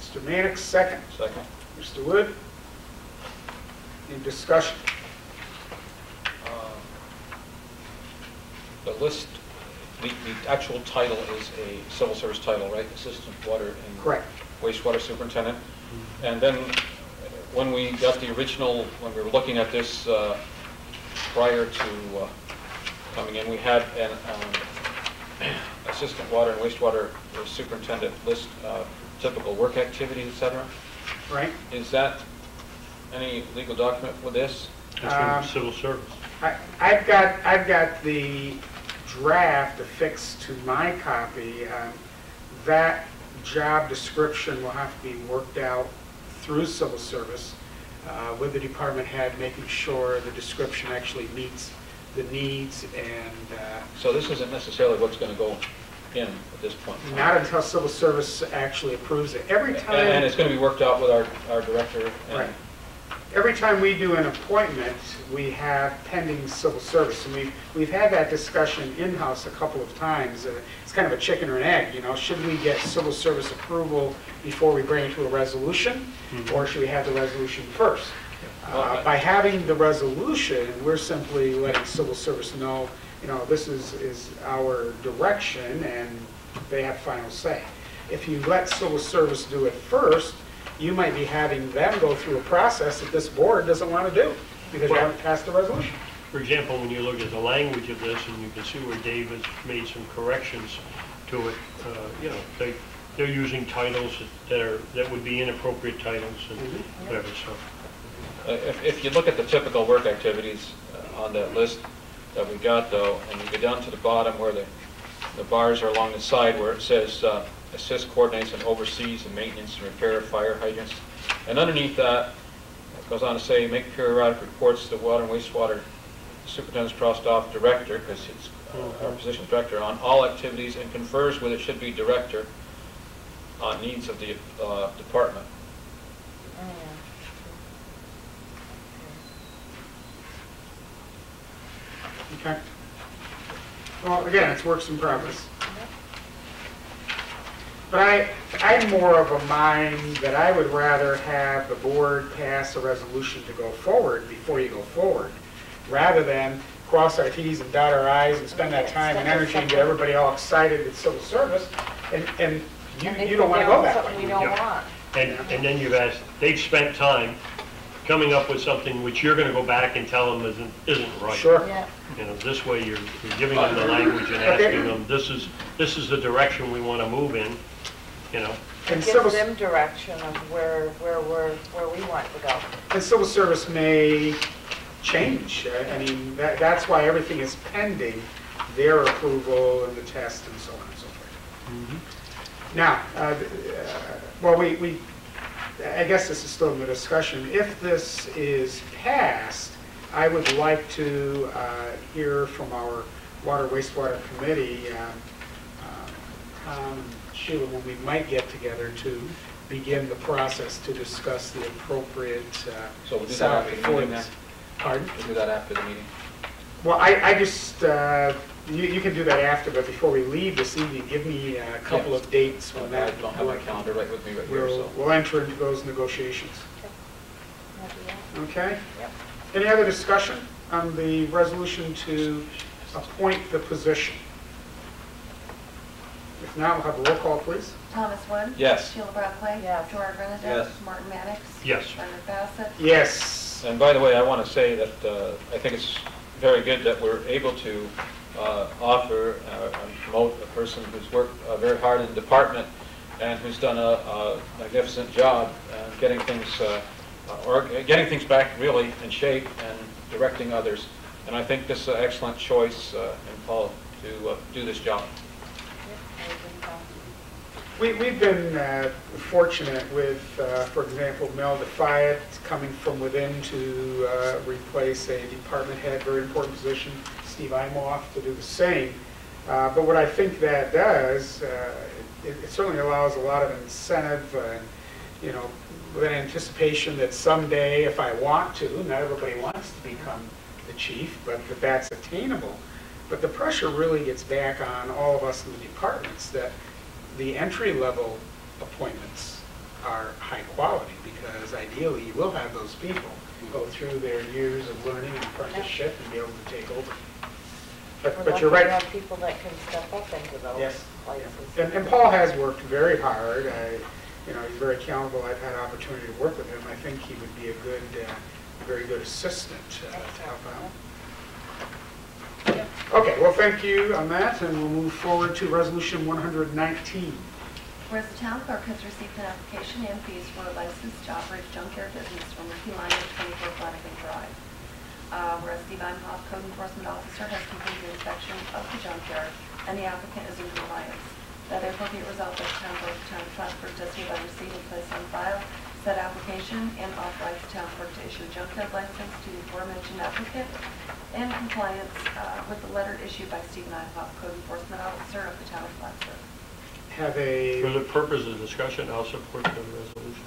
Mr. Mannix, second. Second. Mr. Wood? Any discussion? The list, the actual title is a civil service title, right? Assistant water and Correct. wastewater superintendent. And then when we got the original, when we were looking at this prior to coming in, we had an assistant water and wastewater superintendent list typical work activities, et cetera. Right. Is that any legal document for this? That's from civil service. I've got the draft affixed to my copy. That job description will have to be worked out through civil service with the department head, making sure the description actually meets the needs and... So this isn't necessarily what's going to go in at this point? Not until civil service actually approves it. Every time... And it's going to be worked out with our director? And right. Every time we do an appointment, we have pending civil service. And we've had that discussion in-house a couple of times. It's kind of a chicken or an egg, you know. Should we get civil service approval before we bring it to a resolution? Or should we have the resolution first? By having the resolution, we're simply letting civil service know, you know, this is our direction and they have final say. If you let civil service do it first, you might be having them go through a process that this board doesn't want to do because you haven't passed the resolution. For example, when you look at the language of this and you can see where Dave has made some corrections to it, you know, they're using titles that would be inappropriate titles and whatever. So, if you look at the typical work activities on that list that we got, though, and you go down to the bottom where the bars are along the side where it says assist, coordinates, and oversees the maintenance and repair of fire hydrants. And underneath that, it goes on to say, make periodic reports to the water and wastewater superintendent's crossed off director, because it's our position is director, on all activities, and confers with it should be director on needs of the department. Okay. Well, again, it's works in progress. But I'm more of a mind that I would rather have the board pass a resolution to go forward before you go forward, rather than cross our Ts and dot our Is and spend that time and energy and get everybody all excited with civil service, and you don't want to go that way. We don't want. And then you've asked, they've spent time coming up with something which you're gonna go back and tell them isn't right. Sure. Yeah. You know, this way you're giving them the language and asking them, this is the direction we wanna move in, you know. And It civil, gives them direction of where we want to go. and civil service may change. I mean, that's why everything is pending their approval and the test and so on and so forth. Now, well, I guess this is still in the discussion. If this is passed, I would like to hear from our Water Wastewater Committee, Tom and Sheila, when we might get together to begin the process to discuss the appropriate So we'll do that salary after the for meeting this. then? Pardon? We'll do that after the meeting. Well, I just, you can do that after, but before we leave this evening, give me a couple of dates when I that. don't have my calendar right with me right here, so. We'll enter into those negotiations. Wanna do that? Okay? Yep. Any other discussion on the resolution to appoint the position? If not, we'll have a roll call, please. Thomas Wood? Yes. Sheila Brockway? Yes. Gerard Renadette? Yes. Martin Mannix? Yes. Bernard Bassett? Yes. And by the way, I want to say that I think it's very good that we're able to offer and promote a person who's worked very hard in the department and who's done a magnificent job getting things back really in shape and directing others. And I think this is an excellent choice in Paul to do this job. We've been fortunate with, for example, Mel Defiant coming from within to replace a department head, very important position, Steve Imoff to do the same. But what I think that does, it certainly allows a lot of incentive, you know, with an anticipation that someday, if I want to, not everybody wants to become the chief, but that's attainable. But the pressure really gets back on all of us in the departments that the entry-level appointments are high quality, because ideally you will have those people go through their years of learning and apprenticeship and be able to take over. But you're We're lucky right. to have people that can step up into those Yes. places. And Paul has worked very hard. You know, he's very accountable. I've had an opportunity to work with him. I think he would be a good, very good assistant to help out. Okay, well, thank you on that, and we'll move forward to Resolution 119. Whereas the town clerk has received an application and fees for a license to operate a junkyard business from Ricky Line at 24 Flanagan Drive. Whereas Steve Imoff, Code Enforcement Officer, has completed inspection of the junkyard, and the applicant is in compliance. Now therefore be it resolved that the town clerk of the town of Plattsburgh does hereby receive and place on file said application and authorize the town clerk to issue a junkyard license to the aforementioned applicant in compliance with the letter issued by Steve Imoff, Code Enforcement Officer of the town of Plattsburgh. Have a For the purpose of discussion, I'll support the resolution.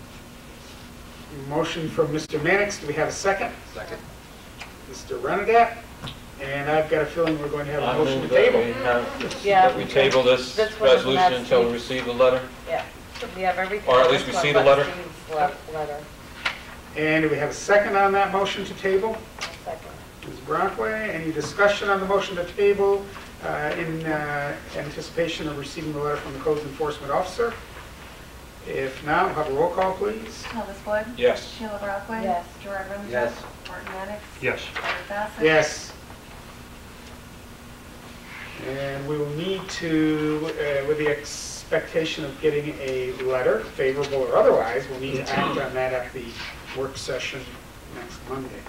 motion from Mr. Mannix. Do we have a second? Second. Mr. Renadette? And I've got a feeling we're going to have a I motion move to that table. we table this This one is resolution not until we Steve. receive the letter. Yeah, we have everything. Or at on least this we one see the but letter. Steve's letter. And do we have a second on that motion to table? Second. Ms. Brockway, any discussion on the motion to table in anticipation of receiving the letter from the Codes Enforcement Officer? If not, we'll have a roll call, please. Thomas Wood? Yes. Sheila Brockway? Yes. Gerard Renadette? Yes. Martin Mannix? Yes. Bernard Bassett? Yes. And we will need to, with the expectation of getting a letter, favorable or otherwise, we'll need to act on that at the work session next Monday.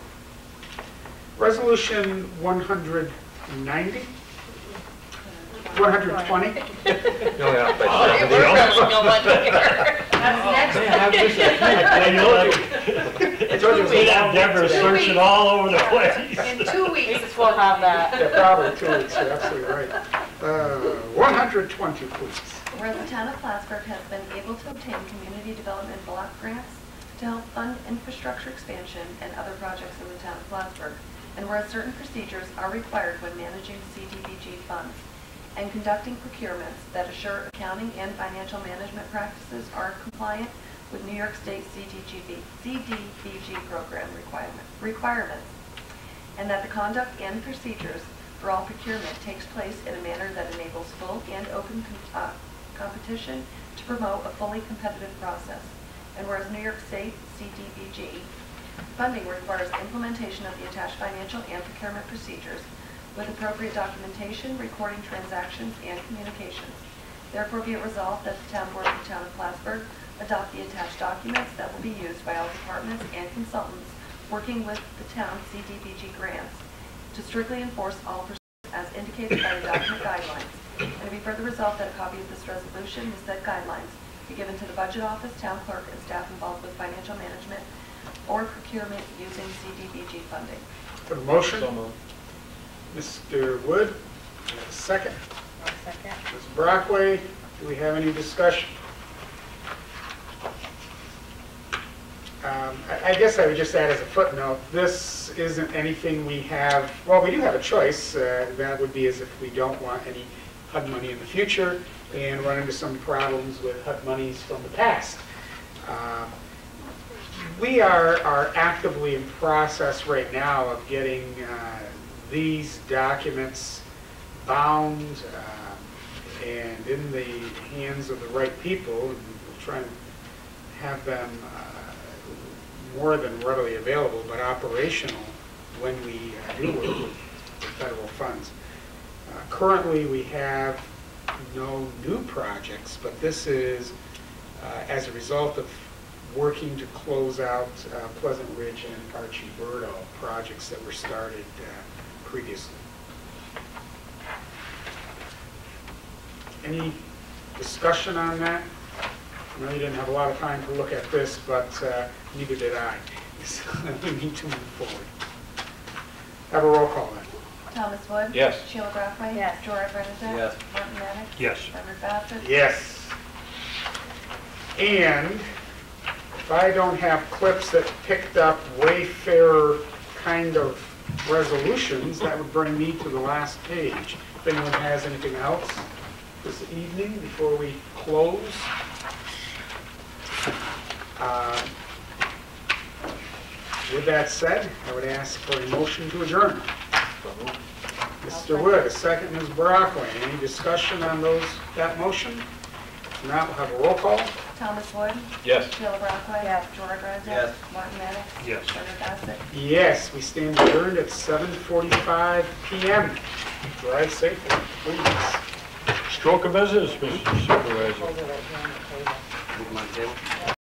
Resolution 190? 120? You only have to Oh, say we're something. really going here. I told you. We have Deborah searching all over the place. In 2 weeks, we'll have that. Yeah, probably 2 weeks, you're absolutely right. 120, please. Whereas the town of Plattsburgh has been able to obtain community development block grants to help fund infrastructure expansion and other projects in the town of Plattsburgh, and whereas certain procedures are required when managing CDBG funds and conducting procurements that assure accounting and financial management practices are compliant with New York State CDBG program requirements. and that the conduct and procedures for all procurement takes place in a manner that enables full and open competition to promote a fully competitive process. And whereas New York State CDBG funding requires implementation of the attached financial and procurement procedures with appropriate documentation, recording transactions, and communications. Therefore be it resolved that the Town Board of the Town of Plattsburgh adopt the attached documents that will be used by all departments and consultants working with the town CDBG grants to strictly enforce all procedures as indicated by the document guidelines. And to be further resolved that a copy of this resolution with said guidelines be given to the Budget Office, Town Clerk, and staff involved with financial management or procurement using CDBG funding. For the motion, So moved. Mr. Wood, second. I'll second. Ms. Brockway, do we have any discussion? I guess I would just add as a footnote, this isn't anything we have, well, we do have a choice. That would be as if we don't want any HUD money in the future and run into some problems with HUD monies from the past. We are actively in process right now of getting these documents bound and in the hands of the right people, and we'll try and have them more than readily available, but operational when we do work with federal funds. Currently, we have no new projects, but this is as a result of working to close out Pleasant Ridge and Archie-Berto projects that were started previously. Any discussion on that? I know you didn't have a lot of time to look at this, but neither did I. So we need to move forward. Have a roll call then. Thomas Wood? Yes. Sheila Brockway? Yes. George Bernadette? Yes. Martin Maddox? Yes. Edward Bassett? Yes. And if I don't have clips that picked up Wayfarer kind of resolutions, that would bring me to the last page. If anyone has anything else this evening before we close. With that said, I would ask for a motion to adjourn. Mr. Wood, a second. Ms. Brockway, any discussion on that motion? If not, we'll have a roll call. Thomas Wood? Yes. Sheila Brockway? Yes. George Bernadette? Yes. Martin Maddox? Yes. Edward Bassett? Yes, we stand adjourned at 7:45 p.m. Drive safely, please. Stroke of business, Mr. Supervisor. Hold it right here on the table. Move them on the table.